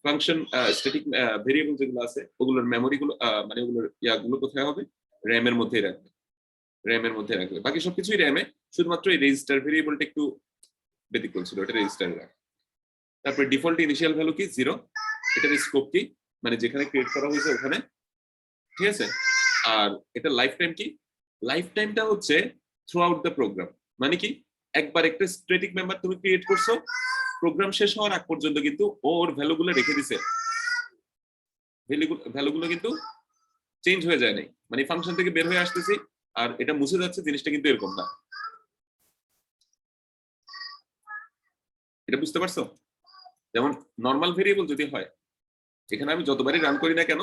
Speaker 1: ফাংশন, স্ট্যাটিক ভেরিয়েবল যেগুলো আছে ওগুলোর মেমোরি গুলো, মানে ওগুলোর ইয়াগুলো কোথায় হবে, র্যামের মধ্যেই রাখবে, র্যামের মধ্যে রাখবে। বাকি সবকিছুই র্যামে, শুধুমাত্র এই রেজিস্টার ভেরিয়েবলটা একটু ব্যতিক্রম ছিল, এটা রেজিস্টারে রাখবে। তারপরে ডিফল্ট ইনিশিয়াল ভ্যালু কি 0, এটার স্কোপ কি, মানে যেখানে ক্রিয়েট করা হয়েছে ওখানে, ঠিক আছে। আর এটা লাইফ টাইম কি, লাইফ টাইমটা হচ্ছে থ্রু আউট দ্য প্রোগ্রাম, মানে কি একবার একটা স্ট্যাটিক মেম্বার তুমি ক্রিয়েট করছো, প্রোগ্রাম শেষ হওয়ার আগ পর্যন্ত কিন্তু ওর ভ্যালুগুলো রেখে দিছে, ভ্যালুগুলো কিন্তু চেঞ্জ হয়ে যায় নাই, মানে ফাংশন থেকে বের হয়ে আসতেছি আর এটা মুছে যাচ্ছে, জিনিসটা কিন্তু এরকম না। এটা বুঝতে পারছো? যেমন নর্মাল ভেরিয়েবল যদি হয়, এখানে আমি যতবারই রান করি না কেন,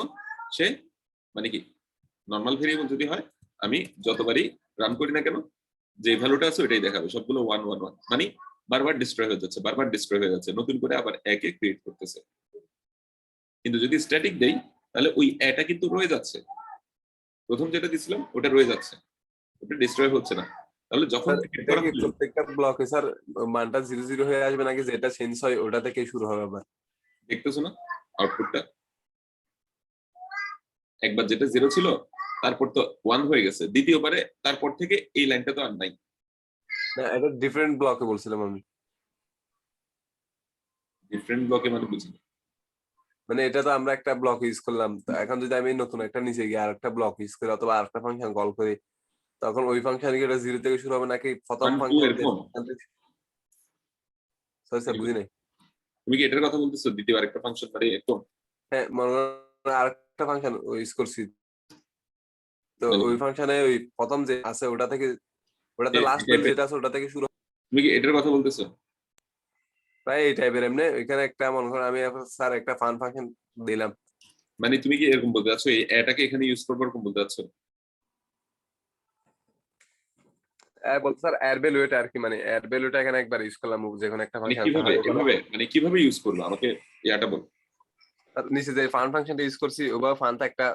Speaker 1: সে মানে কি নর্মাল ভেরিয়েবল যদি হয়, আমি যতবারই রান করি না কেন যে ভ্যালুটা আছে ওইটাই দেখাবে, সবগুলো 1 1 1, মানে বারবার ডিস্ট্রয় হয়ে যাচ্ছে, বারবার ডিস্ট্রয় হয়ে যাচ্ছে, নতুন করে আবার একে ক্রিয়েট করতেছে। কিন্তু যদি স্ট্যাটিক দেই, তাহলে ওই এটা কিন্তু রয়ে যাচ্ছে, প্রথম যেটা দিছিলাম ওটা রয়ে যাচ্ছে, ওটা ডিস্ট্রয় হচ্ছে না। তাহলে যখন
Speaker 4: এটা কি প্রত্যেকটা ব্লকে স্যার মানটা 0 0 হয়ে আসবে, নাকি যেটা চেঞ্জ হয় ওটা থেকে শুরু হবে আবার?
Speaker 1: দেখতেছো না আউটপুটটা, একবার যেটা 0 ছিল তারপর তো 1 হয়ে গেছে, দ্বিতীয়বারে তারপর থেকে এই লাইনটা তো আর নাই।
Speaker 4: না, এটা ডিফারেন্ট ব্লকে বলছিলাম আমি।
Speaker 1: ডিফারেন্ট ব্লকে মানে বুঝি না।
Speaker 4: মানে এটা তো আমরা একটা ব্লক ইউজ করলাম, তো এখন যদি আমি নতুন একটা নিচে গিয়ে আরেকটা ব্লক ইউজ করি অথবা আরেকটা ফাংশন কল করি, তখন ওই ফাংশন কি এটা 0 থেকে শুরু হবে নাকি প্রথম
Speaker 1: 1 2
Speaker 4: ফাংশন?
Speaker 1: এরকম।
Speaker 4: সরি স্যার, বুঝি নাই।
Speaker 1: তুমি কি এটার কথা বলতেছো, দ্বিতীয় আরেকটা ফাংশন মানে এরকম?
Speaker 4: হ্যাঁ, মনে করেন আরেকটা ফাংশন ইউজ করছি, তো
Speaker 1: মানে
Speaker 4: ওই ফাংশনে ওই প্রথম যে আছে ওটা থেকে, ওটাতে লাস্ট বেল যেটা আছে ওটা থেকে শুরু,
Speaker 1: তুমি কি এটার কথা বলতেছো?
Speaker 4: প্রায় এই টাইপের। এমনি ওইখানে একটা মনে করেন আমি স্যার একটা ফান ফাংশন দিলাম,
Speaker 1: মানে তুমি কি এরকম বলতে চাচ্ছো এই এটাকে এখানে ইউজ করবো এরকম বলতে চাচ্ছো?
Speaker 4: বলতে স্যার এর ভ্যালুটা আর কি, মানে এর ভ্যালুটা এখানে একবার ইউজ করলাম যে কোনো একটা
Speaker 1: মানে
Speaker 4: ফাংশন,
Speaker 1: কিভাবে, এভাবে মানে কিভাবে ইউজ করবো আমাকে ইয়াটা বল।
Speaker 4: নিচে যে ফান ফাংশনটা ইউজ করছি ওভাবে ফানটা একটা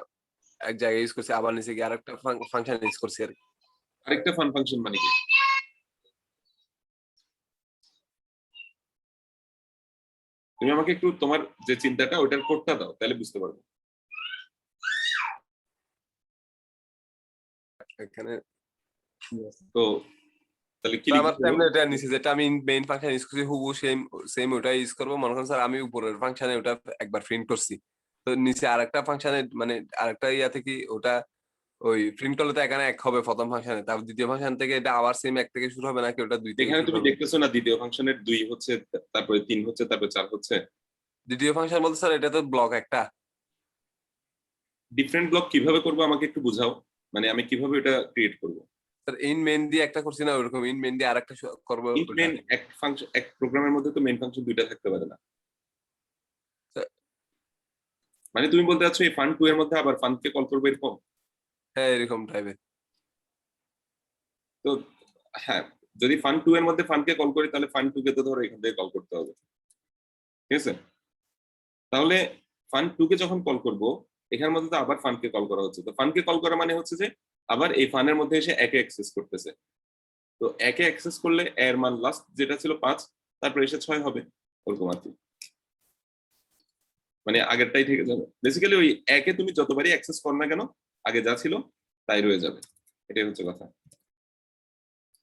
Speaker 4: এক জায়গায় ইউজ করছি, আবার নিচে গিয়ে আরেকটা ফাংশন ইউজ করছি আর কি।
Speaker 1: আরেকটা ফান ফাংশন মানে কি? তুমি আমাকে একটু তোমার যে চিন্তাটা ওটার কোডটা দাও, তাহলে বুঝতে পারবো।
Speaker 4: এখানে
Speaker 1: তো তাহলে কি
Speaker 4: তো আমার
Speaker 1: লিখতে
Speaker 4: সামনে
Speaker 1: হবে?
Speaker 4: এটা নিচে যেটা আমি মেইন ফাংশন ইউজ করছি হুবহু সেম ওটা ইউজ করবো। মনে করেন স্যার আমি উপরের ফাংশনে ওটা একবার প্রিন্ট করছি, তো নিচে আরেকটা ফাংশনে মানে আরেকটা ইয়া থেকে ওটা ওই প্রিন্ট করলে তো এখানে 1 হবে প্রথম ফাংশনে, তারপর দ্বিতীয় ফাংশন থেকে এটা আবার সেম 1 থেকে শুরু হবে নাকি ওটা 2 থেকে
Speaker 1: এখানে
Speaker 4: শুরু
Speaker 1: তুমি
Speaker 4: হবে?
Speaker 1: দেখতেছো না দ্বিতীয় ফাংশনের 2 হচ্ছে, তারপরে 3 হচ্ছে, তারপরে 4 হচ্ছে।
Speaker 4: দ্বিতীয় ফাংশন বলতে স্যার এটা তো ব্লক একটা।
Speaker 1: ডিফারেন্ট ব্লক কিভাবে করবো আমাকে একটু বুঝাও, মানে আমি কিভাবে এটা ক্রিয়েট করবো?
Speaker 4: স্যার ইন মেইন দিয়ে একটা করছি না, ওরকম ইন মেইন দিয়ে আরেকটা করবো
Speaker 1: ইন্ট
Speaker 4: ওটা।
Speaker 1: মেইন এক ফাংশন, এক প্রোগ্রামের মধ্যে তো মেইন ফাংশন 2টা থাকতে পারে না।
Speaker 4: স্যার,
Speaker 1: মানে তুমি বলতে চাচ্ছো এই ফান 2 এর মধ্যে আবার ফানকে কল করবো এরকম?
Speaker 4: হ্যাঁ এরকম টাইপের।
Speaker 1: তো হ্যাঁ, যদি ফান 2 এর মধ্যে ফানকে কল করি তাহলে ফান 2 কে তো ধরো এখান থেকে কল করতে হবে, ঠিক আছে? তাহলে ফান 2 কে যখন কল করব, এখানের মধ্যে তো আবার ফানকে কল করা হচ্ছে। তো ফানকে কল করা মানে হচ্ছে যে আবার এই ফানের মধ্যে এসে একে অ্যাক্সেস করতেছে। তো একে অ্যাক্সেস করলে এর মান লাস্ট যেটা ছিল 5, তারপরে এসে 6 হবে, ওরকম আর কি। মানে আগেরটাই থেকে যাবে বেসিক্যালি। ওই একে তুমি যতবারই অ্যাক্সেস কর না কেন, আগে যা ছিল তাই রয়ে যাবে, এটাই হচ্ছে কথা।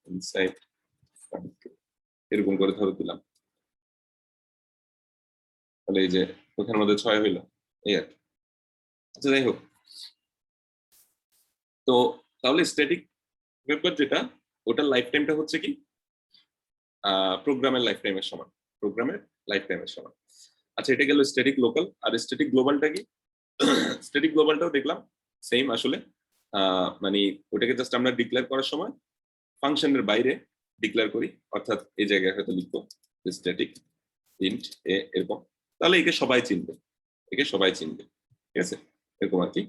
Speaker 1: ইনসাইড এরকম করে ধরে দিলাম, তাহলে এই যে ওখানের মধ্যে 6 হইলো, এই আর কি। আচ্ছা যাই হোক, তো তাহলে স্ট্যাটিক ব্যাপার যেটা, ওটার লাইফ টাইমটা হচ্ছে কি প্রোগ্রামের লাইফ টাইমের সমান, প্রোগ্রামের লাইফ টাইমের সমান। আচ্ছা এটা গেল স্ট্যাটিক লোকাল। আর স্ট্যাটিক গ্লোবালটা কি? স্ট্যাটিক গ্লোবালটাও দেখলাম সেম আসলে। মানে ওটাকে জাস্ট আমরা ডিক্লেয়ার করার সময় ফাংশনের বাইরে ডিক্লেয়ার করি, অর্থাৎ এই জায়গায় হয়তো লিখবো স্ট্যাটিক ইন্ট এ এরকম, তাহলে একে সবাই চিনবে, একে সবাই চিনবে, ঠিক আছে? এরকম আর কি।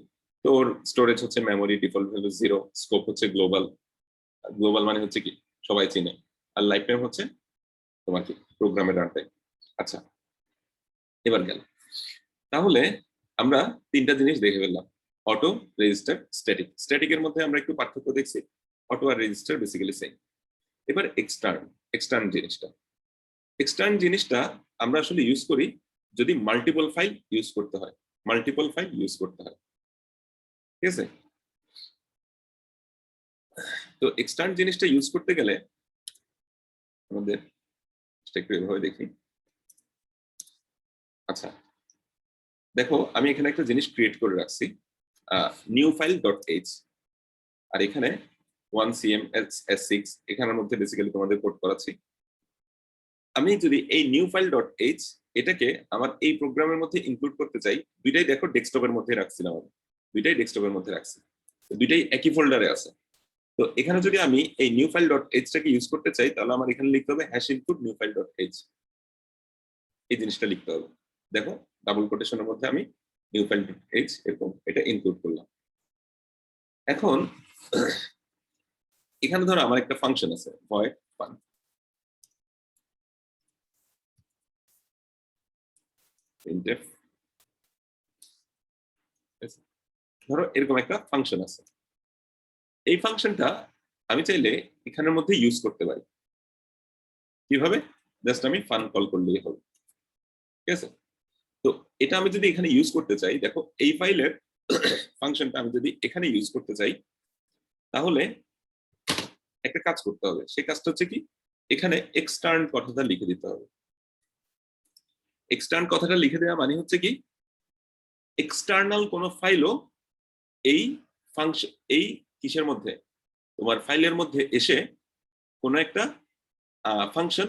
Speaker 1: তো ওর স্টোরেজ হচ্ছে মেমোরি, ডিফল্ট ভ্যালু 0, স্কোপ হচ্ছে গ্লোবাল, গ্লোবাল মানে হচ্ছে কি সবাই চিনে, আর লাইফ টাইম হচ্ছে তোমার কি প্রোগ্রামের রান টাইম। আচ্ছা এবার গেল, তাহলে আমরা 3টা জিনিস দেখে ফেললাম, অটো, রেজিস্টার, স্ট্যাটিক। স্ট্যাটিকের মধ্যে আমরা একটু পার্থক্য দেখছি, অটো আর রেজিস্টার বেসিক্যালি সেম। এবার এক্সটার্ন, এক্সটার্ন জিনিসটা, এক্সটার্ন জিনিসটা আমরা আসলে ইউজ করি যদি মাল্টিপল ফাইল ইউজ করতে হয়, মাল্টিপল ফাইল ইউজ করতে হয়, ঠিক আছে? তো এক্সটার্ন জিনিসটা ইউজ করতে গেলে আমাদের একটু এভাবে দেখি। আচ্ছা দেখো আমি এখানে একটা জিনিস ক্রিয়েট করে রাখছি, নিউ ফাইল ডট এইচ, আর এখানে 1cms/s6, এখানের মধ্যে বেসিক্যালি তোমাদের কোড করাচ্ছি। আমি যদি এই নিউ ফাইল ডট এইচ এটাকে আমার এই প্রোগ্রামের মধ্যে ইনক্লুড করতে চাই, দুইটাই দেখো ডেস্কটপের মধ্যে রাখছিলাম আমি, দুইটাই ডেস্কটপের মধ্যে রাখছি, দুইটাই একই ফোল্ডারে আছে। তো এখানে যদি আমি এই নিউ ফাইল ডট এইচটাকে ইউজ করতে চাই, তাহলে আমার এখানে লিখতে হবে hash include new file dot H, এই জিনিসটা লিখতে হবে। দেখো ডাবল কোটেশনের মধ্যে আমি নিউ ফাইল ডট এইচ এরকম এটা ইনক্লুড করলাম। এখন এখানে ধরো আমার একটা ফাংশন আছে ভয়েড ফান, printf, ধরো এরকম একটা ফাংশন আছে। এই ফাংশনটা আমি চাইলে এখানের মধ্যে ইউজ করতে পারি, কিভাবে? জাস্ট আমি ফান কল করলেই হবে, ঠিক আছে? তো এটা আমি যদি এখানে ইউজ করতে চাই, দেখো এই ফাইলের ফাংশনটা আমি যদি এখানে ইউজ করতে চাই, তাহলে একটা কাজ করতে হবে। সেই কাজটা হচ্ছে কি, এখানে এক্সটার্ন কথাটা লিখে দিতে হবে। এক্সটার্ন কথাটা লিখে দেওয়া মানে হচ্ছে কি, এক্সটার্নাল কোন ফাইলও এই ফাংশন, এই কিসের মধ্যে, তোমার ফাইলের মধ্যে এসে কোন একটা ফাংশন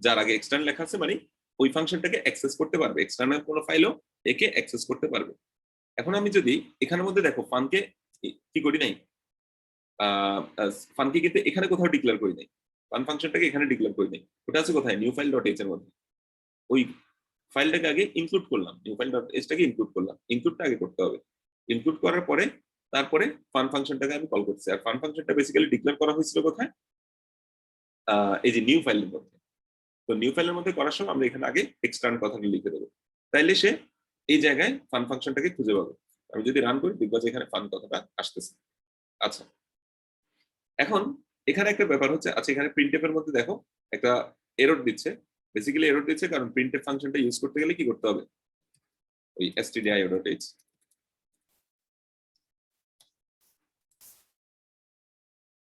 Speaker 1: যার আগে এক্সটার্ন লেখা আছে, মানে ওই ফাংশনটাকে অ্যাক্সেস করতে পারবে, এক্সটার্নাল কোনো ফাইলও একে অ্যাক্সেস করতে পারবে। এখন আমি যদি এখানের মধ্যে দেখো ফানকে কি করি নাই, ফানকে কিন্তু এখানে কোথাও ডিক্লেয়ার করি নাই, ফান ফাংশনটাকে এখানে ডিক্লেয়ার করি নাই, ওটা আছে কোথায় নিউ ফাইল ডট এইচ এর মধ্যে। ওই ফাইলটাকে আগে ইনক্লুড করলাম, নিউ ফাইল ডট এইচটাকে ইনক্লুড করলাম, ইনক্লুডটা আগে করতে হবে। ইনক্লুড করার পরে তারপরে ফান ফাংশনটাকে আমি কল করছি। আর ফান ফাংশনটা বেসিক্যালি ডিক্লেয়ার করা হয়েছিল কোথায়, এই যে নিউ ফাইলের মধ্যে। তো নিউ ফাইলের মধ্যে করার সময় আমরা এখানে আগে এক্সটার্ন কথাটা লিখে দেবো, তাইলে সে এই জায়গায় ফান ফাংশনটাকে খুঁজে পাবে। আমি যদি রান করি দেখবো যে এখানে ফান কথাটা আসতেছে। আচ্ছা এখন এখানে একটা ব্যাপার হচ্ছে, আচ্ছা এখানে প্রিন্টএফ এর মধ্যে দেখো একটা এরর দিচ্ছে, বেসিক্যালি এরর দিচ্ছে কারণ প্রিন্টএফ ফাংশনটা ইউজ করতে গেলে কি করতে হবে, ওই stdio.h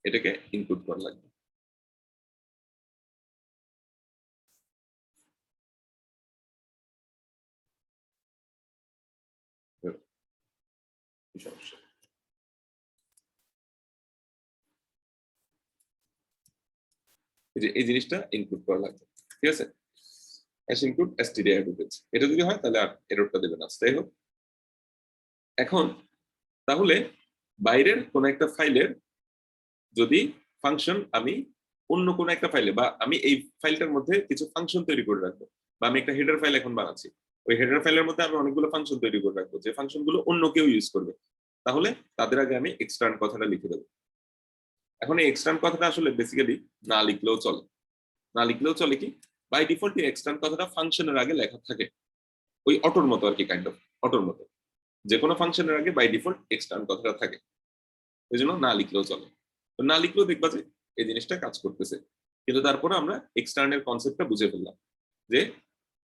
Speaker 1: এটাকে ইনপুট করা লাগবে। কি সমস্যা? এই জিনিসটা ইনক্লুড করা লাগবে, ঠিক আছে? হ্যাশ ইনক্লুড stdio details, এটা যদি হয় তাহলে আর এররটা দেবে না। যাই হোক, এখন তাহলে বাইরের কোন একটা ফাইলের যদি ফাংশন আমি অন্য কোন একটা ফাইলে, বা আমি এই ফাইলটার মধ্যে কিছু ফাংশন তৈরি করে রাখবো, বা আমি একটা হেডার ফাইল এখন বানাচ্ছি, ওই হেডার ফাইলের মধ্যে আমি অনেকগুলো ফাংশন তৈরি করে রাখবো, যে ফাংশনগুলো অন্য কেউ ইউজ করবে, তাহলে তাদের আগে আমি এক্সটার্ন কথাটা লিখে দেবো। এখন এই এক্সটার্ন কথাটা আসলে বেসিক্যালি না লিখলেও চলে। না লিখলেও চলে কি, বাই ডিফল্ট এই এক্সটার্ন কথাটা ফাংশনের আগে লেখা থাকে, ওই অটোর মতো আর কি, কাইন্ড অফ অটোর মতো, যে কোনো ফাংশনের আগে বাই ডিফল্ট এক্সটার্ন কথাটা থাকে, এই জন্য না লিখলেও চলে। তো না লিখলেও দেখবা যে এই জিনিসটা কাজ করতেছে। কিন্তু তারপরে আমরা এক্সটার্নের কনসেপ্টটা বুঝে ফেললাম, যে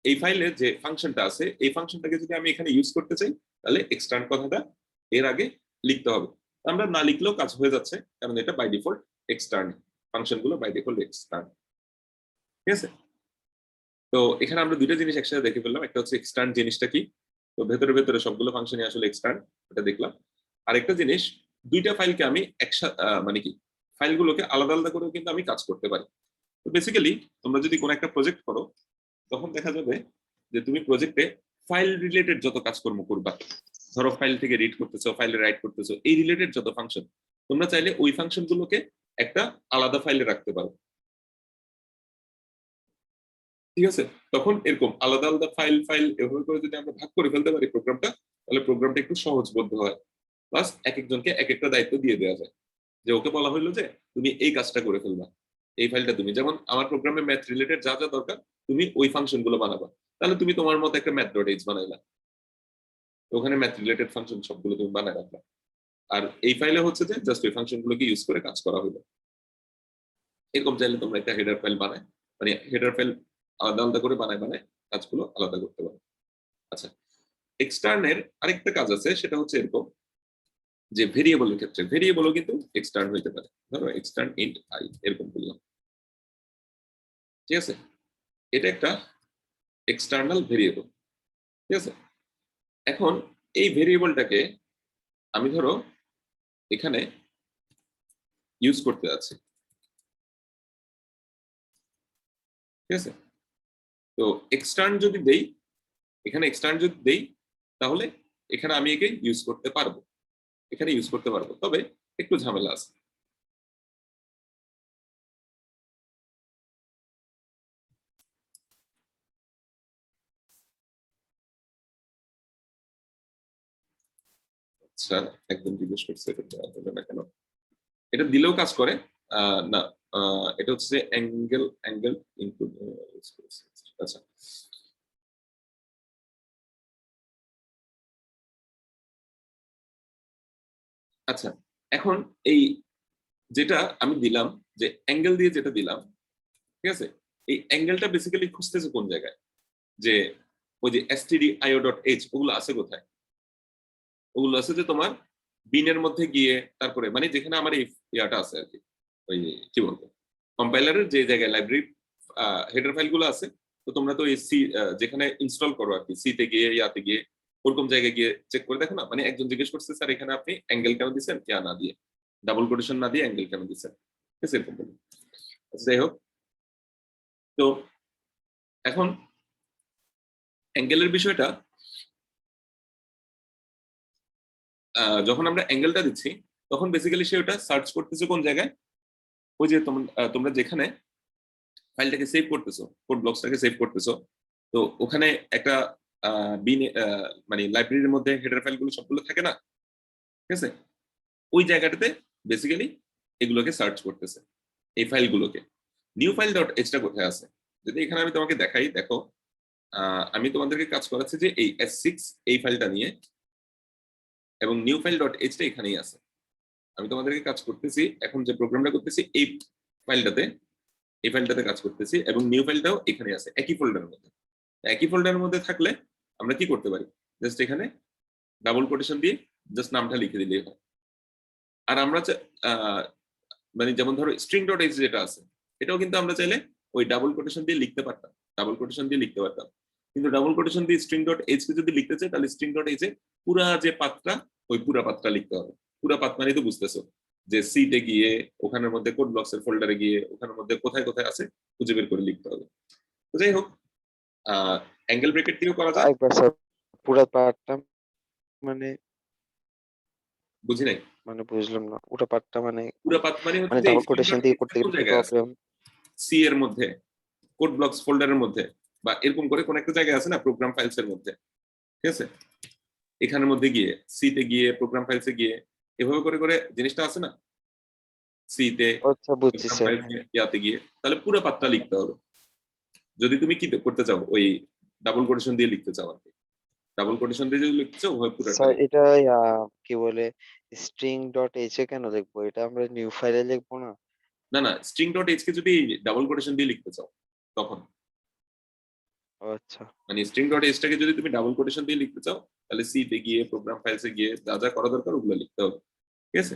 Speaker 1: এই ফাইলে যে ফাংশনটা আছে, এই ফাংশনটাকে যদি আমি এখানে ইউজ করতে চাই, তাহলে এক্সটার্ন কথাটা এর আগে লিখতে হবে। আমরা না লিখলেও কাজ হয়ে যাচ্ছে, কারণ এটা বাই ডিফল্ট এক্সটার্ন, ফাংশনগুলো বাই ডিফল্ট এক্সটার্ন, ঠিক আছে? তো এখানে আমরা দুইটা জিনিস একসাথে দেখে ফেললাম, একটা হচ্ছে এক্সটার্ন জিনিসটা কি, তো ভেতরে ভেতরে সবগুলো ফাংশনই আসলে এক্সটার্ন, এটা দেখলাম। আরেকটা জিনিস, দুইটা ফাইলকে আমি একসাথে মানে কি, ফাইলগুলোকে আলাদা আলাদা করেও কিন্তু আমি কাজ করতে পারি। তো বেসিক্যালি তোমরা যদি কোনো একটা প্রজেক্ট করো, তখন দেখা যাবে যে তুমি প্রজেক্টে ফাইল রিলেটেড যত কাজকর্ম করবা, ধরো ফাইল থেকে রিড করতেছো, ফাইলে রাইট করতেছো, এই রিলেটেড যত ফাংশন, তোমরা চাইলে ওই ফাংশন গুলোকে একটা আলাদা ফাইলে রাখতে পারো, ঠিক আছে? তখন এরকম আলাদা আলাদা ফাইল ফাইল এভাবে করে যদি আমরা ভাগ করে ফেলতে পারি প্রোগ্রামটা, তাহলে প্রোগ্রামটা একটু সহজবোধ্য হয়, প্লাস এক একজনকে এক একটা দায়িত্ব দিয়ে দেওয়া যায়, যে ওকে বলা হইলো যে তুমি এই কাজটা করে ফেলবা, এই ফাইলটা তুমি, যেমন আমার প্রোগ্রামে ম্যাথ রিলেটেড যা যা দরকার তুমি ওই ফাংশন গুলো বানাবা, তাহলে তুমি তোমার মতো একটা ম্যাথ ডট এইচ বানাইলা, ওখানে ম্যাথ রিলেটেড ফাংশন সবগুলো তুমি বানায় রাখলা, আর এই ফাইলে হচ্ছে যে জাস্ট ওই ফাংশন গুলোকে ইউজ করে কাজ করা হলো। এরকম চাইলে তোমরা একটা হেডার ফাইল বানায়, মানে হেডার ফাইল আলাদা আলাদা করে বানায় বানায় কাজগুলো আলাদা করতে পারো। আচ্ছা, এক্সটার্নের আরেকটা কাজ আছে, সেটা হচ্ছে এরকম যে ভেরিয়েবলের ক্ষেত্রে, ভেরিয়েবলও কিন্তু এক্সটার্ন হইতে পারে। ধরো এক্সটার্ন ইন্ট আই এরকম বললাম, ঠিক আছে? এটা একটা এক্সটার্নাল ভেরিয়েবল, ঠিক আছে? এখন এই ভেরিয়েবলটাকে আমি ধরো এখানে ইউজ করতে যাচ্ছি, ঠিক আছে? তো এক্সটার্ন যদি দেই, এখানে এক্সটার্ন যদি দেই, তাহলে এখানে আমি একে ইউজ করতে পারবো, এখানে ইউজ করতে পারবো, তবে একটু ঝামেলা আছে। আচ্ছা, একদম জিজ্ঞেস করছে এটা দেওয়া যাবে না কেন, এটা দিলেও কাজ করে না, এটা হচ্ছে অ্যাঙ্গেল অ্যাঙ্গেল ইনপুট। আচ্ছা, আচ্ছা, এখন এই যেটা আমি দিলাম, যে অ্যাঙ্গেল দিয়ে যেটা দিলাম, ঠিক আছে? এই অ্যাঙ্গেলটা বেসিক্যালি খুঁজতেছে কোন জায়গায়, যে ওই যে stdio.h ওগুলো আছে কোথায়? ওগুলো আছে যে তোমার বিনের মধ্যে গিয়ে, তারপরে মানে যেখানে আমার এই ইয়াটা আছে আর কি, ওই কি বলবো, কম্পাইলারের যে জায়গায় লাইব্রেরি হেডার ফাইলগুলো আছে, তো তোমরা তো এই সি যেখানে ইনস্টল করো আর কি, সিতে গিয়ে ইয়াতে গিয়ে ওরকম জায়গায় গিয়ে চেক করে দেখো না। মানে একজন জিজ্ঞেস করছে স্যার এখানে আপনি অ্যাঙ্গেল কেন দিচ্ছেন, ইয়া না দিয়ে, ডাবল কোটেশন না দিয়ে অ্যাঙ্গেল কেন দিচ্ছেন, ঠিক আছে? এরকম বলি। আচ্ছা, যাই হোক, তো এখন অ্যাঙ্গেলের বিষয়টা, যখন আমরা অ্যাঙ্গেলটা দিচ্ছি, তখন বেসিক্যালি সে ওটা সার্চ করতেছে কোন জায়গায়, ওই যে তোমরা যেখানে ফাইলটাকে সেভ করতেছো, কোড ব্লকসটাকে সেভ করতেছো, তো ওখানে একটা বিন মানে লাইব্রেরির মধ্যে হেডার ফাইলগুলো সবগুলো থাকে না, ঠিক আছে? ওই জায়গাটাতে বেসিক্যালি এগুলোকে সার্চ করতেছে, এই ফাইলগুলোকে। নিউ ফাইল ডট এইচটা কোথায় আছে, যদি এখানে আমি তোমাকে দেখাই, দেখো আমি তোমাদেরকে কাজ করাচ্ছি যে এই S6 এই ফাইলটা নিয়ে, এবং নিউ ফাইল ডট এইচটা এখানেই আছে। আমি তোমাদেরকে কাজ করতেছি এখন, যে প্রোগ্রামটা করতেছি এই ফাইলটাতে, এই ফাইলটাতে কাজ করতেছি, এবং নিউ ফাইলটাও এখানে আছে একই ফোল্ডারের মধ্যে। একই ফোল্ডারের মধ্যে থাকলে আমরা কি করতে পারি, জাস্ট এখানে ডাবল কোটেশন দিয়ে জাস্ট নামটা লিখে দিলেই হয়। আর আমরা মানে যেমন ধরো স্ট্রিং ডট এইচ যেটা আছে, এটাও কিন্তু আমরা চাইলে ওই ডাবল কোটেশন দিয়ে লিখতে পারতাম, ডাবল কোটেশন দিয়ে লিখতে পারতাম, কিন্তু ডাবল কোটেশন দিয়ে স্ট্রিং ডট এইচ কে যদি লিখতে চাই, তাহলে স্ট্রিং ডট এইচ এ পুরা যে পাথটা ওই পুরা পাথটা লিখতে হবে। পুরা পাথ মানে তো বুঝতেছো যে সিতে গিয়ে ওখানের মধ্যে কোড ব্লকস এর ফোল্ডারে গিয়ে ওখানের মধ্যে কোথায় কোথায় আছে খুঁজে বের করে লিখতে হবে। তো যাই হোক, অ্যাঙ্গেল ব্রেকেট দিয়েও করা যায়।
Speaker 5: একবার স্যার পুরা পার্টটা মানে
Speaker 1: বুঝি নাই।
Speaker 5: মানে বুঝলাম না, পুরা পার্টটা মানে
Speaker 1: পুরা পাথ মানে হচ্ছে যে
Speaker 5: ডাবল কোটেশন দিয়ে করতে
Speaker 1: কোন
Speaker 5: গেলে
Speaker 1: জায়গায় আছে
Speaker 5: প্রবলেম।
Speaker 1: সি এর মধ্যে, কোড ব্লকস ফোল্ডারের মধ্যে, বা এরকম করে কোন একটা জায়গায় আছে না প্রোগ্রাম ফাইলস এর মধ্যে, ঠিক আছে, এখানের মধ্যে গিয়ে সিতে গিয়ে প্রোগ্রাম ফাইলসে গিয়ে এভাবে করে করে জিনিসটা আছে না সিতে
Speaker 5: আচ্ছা বুঝছি
Speaker 1: প্রোগ্রাম
Speaker 5: স্যার।
Speaker 1: ফাইলসে ইয়াতে গিয়ে, তাহলে পুরো পাথটা লিখতে হবে। যদি তুমি কি করতে চাও ওই ডাবল কোটেশন দিয়ে লিখতে চাও আর কি, ডাবল কোটেশন দিয়ে যদি লিখতে চাও হয় পুরোটা
Speaker 5: স্যার
Speaker 1: লিখতে।
Speaker 5: এটা কি বলে স্ট্রিং ডট এইচ এ কেন লিখবো? এটা আমরা নিউ ফাইলে লিখবো না?
Speaker 1: না না, স্ট্রিং ডট এইচ কে যদি ডাবল কোটেশন দিয়ে লিখতে চাও তখন,
Speaker 5: ও আচ্ছা
Speaker 1: মানে স্ট্রিং ডট এইচটাকে যদি তুমি ডাবল কোটেশন দিয়ে লিখতে চাও তাহলে সি তে গিয়ে প্রোগ্রাম ফাইলসে গিয়ে যা যা করা দরকার ওগুলো লিখতে হবে, ঠিক আছে।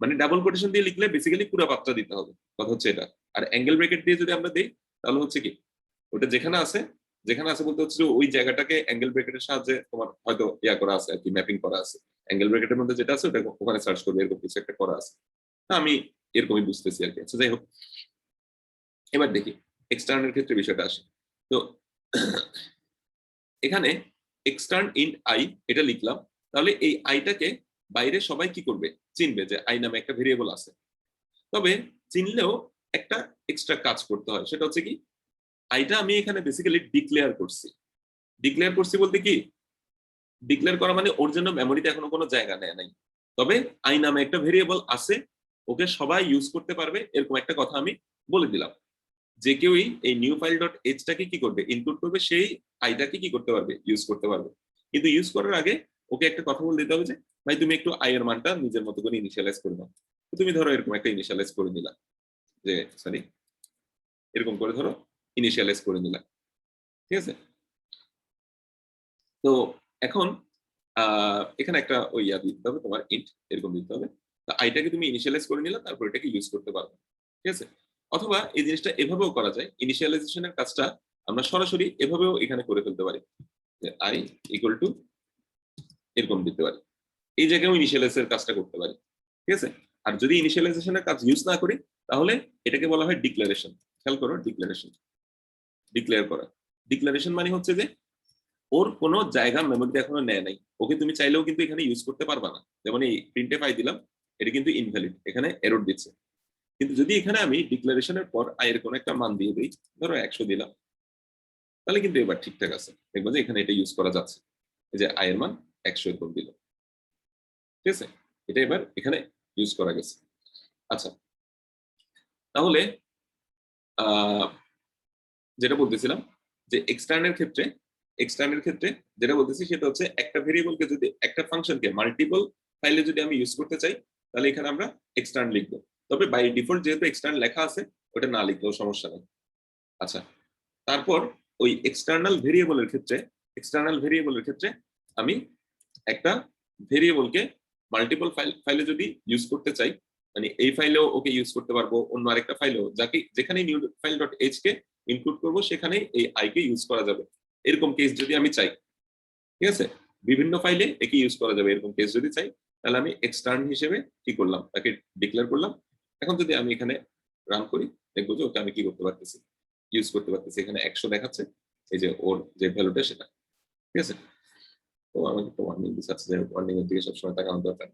Speaker 1: মানে ডাবল কোটেশন দিয়ে লিখলে বেসিক্যালি পুরো পাত্রা দিতে হবে, কথা হচ্ছে এটা। আর অ্যাঙ্গেল ব্রেকেট দিয়ে যদি আমরা দেই তাহলে হচ্ছে কি ওটা যেখানে আছে, যেখানে আছে বলতে হচ্ছে যে ওই জায়গাটাকে অ্যাঙ্গেল ব্রেকেটের সাহায্যে তোমার হয়তো ইয়া করা আছে আর কি, ম্যাপিং করা আছে, অ্যাঙ্গেল ব্রেকেটের মধ্যে যেটা আছে ওটা ওখানে সার্চ করবে, এরকম কিছু একটা করা আছে। না আমি এরকমই বুঝতেছি আর কি। আচ্ছা যাই হোক, এবার দেখি এক্সটার্নের ক্ষেত্রে বিষয়টা আসে। তো এখানে এক্সটার্ন ইন আই এটা লিখলাম, তাহলে এই আইটাকে বাইরে সবাই কি করবে, চিনবে যে আই নামে একটা ভেরিয়েবল আছে। তবে চিনলেও একটা এক্সট্রা কাজ করতে হয়, সেটা হচ্ছে কি আইটা আমি এখানে বেসিক্যালি ডিক্লেয়ার করছি। ডিক্লেয়ার করছি বলতে কি, ডিক্লেয়ার করা মানে ওর জন্য মেমোরিতে এখনো কোনো জায়গা নেয় নাই, তবে আই নামে একটা ভেরিয়েবল আছে, ওকে সবাই ইউজ করতে পারবে, এরকম একটা কথা আমি বলে দিলাম। যে কেউই এই নিউ ফাইল ডট এইচটাকে কি করবে, ইনপুট করবে, সেই আইটাকে কি করতে পারবে, ইউজ করতে পারবে। কিন্তু ইউজ করার আগে ওকে একটা কথা বলে দিতে হবে যে ভাই তুমি একটু আই এর মানটা নিজের মতো করে ইনিশিয়ালাইজ করে দাও। তুমি ধরো এরকম একটা ইনিশিয়ালাইজ করে নিলা, যে সরি এরকম করে ধরো ইনিশিয়ালাইজ করে নিলা, ঠিক আছে। তো এখন এখানে একটা ওই ইয়া দিতে হবে তোমার, ইন্ট এরকম দিতে হবে। আইটাকে তুমি ইনিশিয়ালাইজ করে নিলা, তারপর এটাকে ইউজ করতে পারবে, ঠিক আছে। অথবা এই জিনিসটা এভাবেও করা যায়, ইনিশিয়ালাইজেশনের কাজটা আমরা সরাসরি এভাবেও এখানে করে ফেলতে পারি, যে আই ইকুয়াল টু এরকম দিতে পারি, এই জায়গায়ও ইনিশিয়ালাইজের কাজটা করতে পারি, ঠিক আছে। আর যদি ইনিশিয়ালাইজেশনের কাজ ইউজ না করি তাহলে এটাকে বলা হয় ডিক্লারেশন। খেয়াল করো, ডিক্লারেশন, ডিক্লেয়ার করা। ডিক্লারেশন মানে হচ্ছে যে ওর কোনো জায়গা মেমোরিতে এখনো নেয় নাই, ওকে তুমি চাইলেও কিন্তু এখানে ইউজ করতে পারবা না। যেমন এই প্রিন্টএফ আই দিলাম, এটা কিন্তু ইনভ্যালিড, এখানে এরর দিচ্ছে। কিন্তু যদি এখানে আমি ডিক্লারেশনের পর আই এর কোনো একটা মান দিয়ে দিই, ধরো 100 দিলাম, তাহলে কিন্তু এবার ঠিকঠাক আছে, দেখবো যে এখানে এটা ইউজ করা যাচ্ছে, এই যে আই এর মান 100 এরকম দিল, ঠিক আছে, এটা এবার এখানে ইউজ করা গেছে। আচ্ছা তাহলে যেটা বলতেছিলাম যে এক্সটার্নের ক্ষেত্রে যেটা বলতেছি সেটা হচ্ছে একটা ভেরিয়েবলকে যদি, একটা ফাংশনকে মাল্টিপল ফাইলে যদি আমি ইউজ করতে চাই তাহলে এখানে আমরা এক্সটার্ন লিখবো। তবে বাই ডিফল্ট যেহেতু এক্সটার্ন লেখা আছে ওটা না লিখলেও সমস্যা নেই। আচ্ছা তারপর ওই এক্সটার্নাল ভেরিয়েবলের ক্ষেত্রে আমি একটা ভেরিয়েবলকে মাল্টিপল ফাইলে যদি ইউজ করতে চাই, মানে এই ফাইলেও ওকে ইউজ করতে পারবো, অন্য আরেকটা ফাইলেও, যাকে যেখানে new file dot H K include করবো সেখানে এই আই কে ইউজ করা যাবে, এরকম কেস যদি আমি চাই, ঠিক আছে, বিভিন্ন ফাইলে একে ইউজ করা যাবে এরকম কেস যদি চাই, তাহলে আমি এক্সটার্ন হিসেবে কি করলাম, তাকে ডিক্লেয়ার করলাম। এখন যদি আমি এখানে রান করি দেখবো যে ওকে আমি কি করতে পারতেছি, ইউজ করতে পারতেছি। এখানে 100 দেখাচ্ছে, এই যে ওর যে ভ্যালুটা সেটা, ঠিক আছে। তো আমাকে তো ওয়ার্নিং দিচ্ছে, যাই হোক ওয়ার্নিং এর দিকে সবসময় তাকানো দরকার।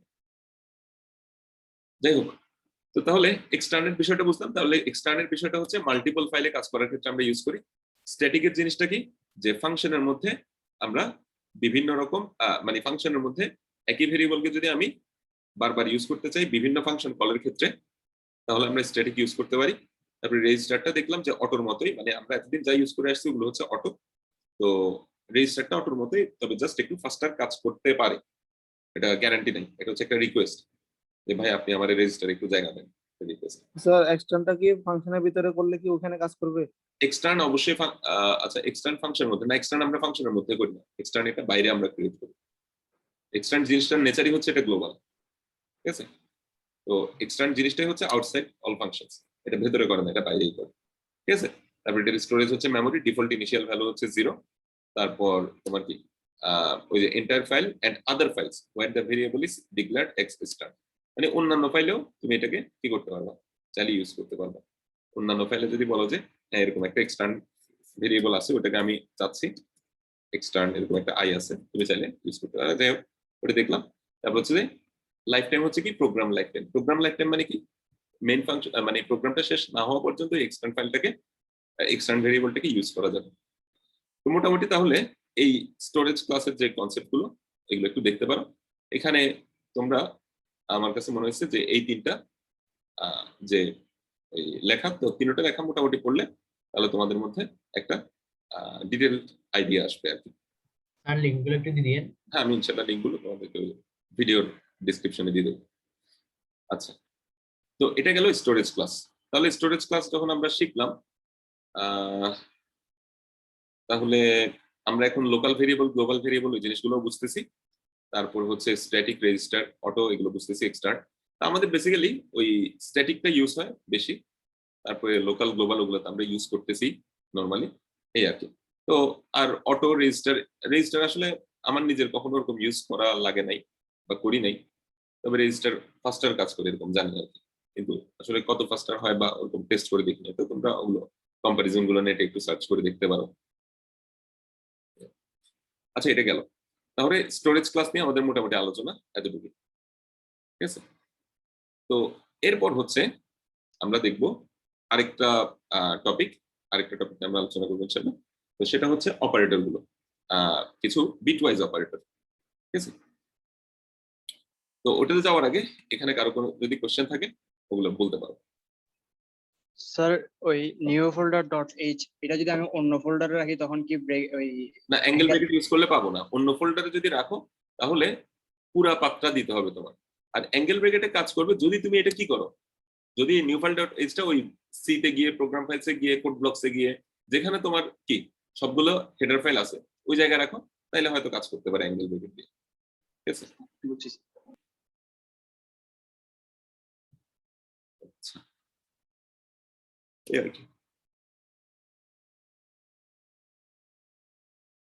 Speaker 1: যাই হোক, তো তাহলে এক্সটার্নের বিষয়টা বুঝলাম। তাহলে এক্সটার্নের বিষয়টা হচ্ছে মাল্টিপল ফাইলে কাজ করার ক্ষেত্রে আমরা ইউজ করি। স্ট্যাটিকের জিনিসটা কি, যে ফাংশনের মধ্যে আমরা বিভিন্ন রকম মানে ফাংশনের মধ্যে একই ভেরিয়েবলকে যদি আমি বারবার ইউজ করতে চাই বিভিন্ন ফাংশন কলের ক্ষেত্রে, তাহলে আমরা স্ট্যাটিক ইউজ করতে পারি। তারপরে রেজিস্টারটা দেখলাম যে অটোর মতোই, মানে আমরা এতদিন যা ইউজ করে আসছি ওগুলো হচ্ছে অটো, তো রেজিস্টারটা অটোর মতোই, তবে জাস্ট একটু ফাস্টার কাজ করতে পারে, এটা গ্যারান্টি নেই, এটা হচ্ছে একটা রিকোয়েস্ট যে ভাই আপনি আমার রেজিস্টারে একটু জায়গা দেন, রিকোয়েস্ট।
Speaker 6: স্যার এক্সটার্নটা কি ফাংশনের ভিতরে করলে কি ওখানে কাজ করবে?
Speaker 1: এক্সটার্ন অবশ্যই আচ্ছা এক্সটার্ন ফাংশনের মধ্যে না, এক্সটার্ন আমরা ফাংশনের মধ্যে করি না, এক্সটার্ন এটা বাইরে আমরা ক্রিয়েট করি। এক্সটার্ন জিনিসটার নেচারই হচ্ছে এটা গ্লোবাল, ঠিক আছে। তো এক্সটার্ন জিনিসটাই হচ্ছে আউটসাইড অল ফাংশনস, এটা ভেতরে করে না, এটা বাইরেই করে, ঠিক আছে। তারপর এটার স্টোরেজ হচ্ছে মেমোরি, ডিফল্ট ইনিশিয়াল ভ্যালু হচ্ছে 0, তারপর তোমার কি ওই যে entire file and other files where the variable is declared X star, মানে অন্যান্য ফাইলেও তুমি এটাকে কি করতে পারবা, চালিয়ে ইউজ করতে পারবা। অন্যান্য ফাইলে যদি বলো যে হ্যাঁ এরকম একটা এক্সটার্ন ভেরিয়েবল আছে, ওটাকে আমি চাচ্ছি এক্সটার্ন এরকম একটা আই আছে, তুমি চাইলে ইউজ করতে পারো। যাই হোক ওটা দেখলাম। তারপর হচ্ছে যে লাইফ টাইম হচ্ছে কি program life time. Program life time মানে কি, মেইন ফাংশন মানে প্রোগ্রামটা শেষ না হওয়া পর্যন্ত এক্সটার্ন ফাইলটাকে এক্সটার্ন ভেরিয়েবলটাকে ইউজ করা যাবে। তো মোটামুটি তাহলে এই স্টোরেজ ক্লাসের যে কনসেপ্টগুলো এগুলো একটু দেখতে পারো। এখানে তোমরা আমার কাছে মনে হয়েছে যে এই তিনটা যে ওই লেখা, তো তিনটা লেখা মোটামুটি পড়লে তাহলে তোমাদের মধ্যে একটা ডিটেল আইডিয়া আসবে আর কি।
Speaker 2: স্যার লিঙ্কগুলো একটু দিয়ে দিন।
Speaker 1: হ্যাঁ আমি ইনশাআল্লাহ লিঙ্কগুলো তোমাদেরকে ভিডিওর ডেসক্রিপশনে দিয়ে দেবো। আচ্ছা, তো এটা গেল স্টোরেজ ক্লাস। তাহলে স্টোরেজ ক্লাস যখন আমরা শিখলাম, তাহলে আমরা এখন লোকাল ভেরিয়েবল, গ্লোবাল ভেরিয়েবল ওই জিনিসগুলো বুঝতেছি। তারপর হচ্ছে স্ট্যাটিক, রেজিস্টার, অটো এগুলো বুঝতেছি, এক্সটার্ন। তা আমাদের বেসিক্যালি ওই স্ট্যাটিকটা ইউজ হয় বেশি, তারপরে লোকাল গ্লোবাল ওগুলো আমরা ইউজ করতেছি নর্মালি, এই আর কি। তো আর অটো, রেজিস্টার, রেজিস্টার আসলে আমার নিজের কখনো ওরকম ইউজ করা লাগে নাই বা করি নাই, তবে রেজিস্টার ফাস্টার কাজ করে এরকম জানি আর কি, কিন্তু আসলে কত ফাস্টার হয় বা ওরকম টেস্ট করে দেখি না। তো তোমরা ওগুলো কম্পারিজন গুলো নেটে একটু সার্চ করে দেখতে পারো। আচ্ছা এটা গেল। তাহলে স্টোরেজ ক্লাস নিয়ে আমাদের মোটামুটি আলোচনা এতটুকু, ঠিক আছে। তো এরপর হচ্ছে আমরা দেখব আরেকটা টপিক, আমরা আলোচনা করবো ইনশাআল্লাহ। তো সেটা হচ্ছে অপারেটর গুলো, কিছু বিটওয়াইজ অপারেটর, ঠিক আছে। তো ওটাতে যাওয়ার আগে এখানে কারো কোনো যদি কোশ্চেন থাকে ওগুলো বলতে পারো।
Speaker 7: স্যার ওই নিউ ফোল্ডার ডট এইচ এটা যদি আমি অন্য ফোল্ডারে রাখি তখন কি ওই
Speaker 1: না, অ্যাঙ্গেল ব্র্যাকেট ইউজ করলে পাবো না। অন্য ফোল্ডারে যদি রাখো তাহলে পুরা পাথটা দিতে হবে তোমার। আর অ্যাঙ্গেল ব্র্যাকেটে কাজ করবে যদি তুমি এটা কি করো, যদি নিউ ফাইল ডট এইচটা ওই সি তে গিয়ে, প্রোগ্রাম ফাইলসে গিয়ে, কোড ব্লকসে গিয়ে, যেখানে তোমার কি সবগুলো হেডার ফাইল আছে ওই জায়গায় রাখো, তাইলে হয়তো কাজ করতে পারে অ্যাঙ্গেল ব্র্যাকেট দিয়ে, ঠিক আছে।
Speaker 7: বুঝছি
Speaker 1: আচ্ছা এই আর কি।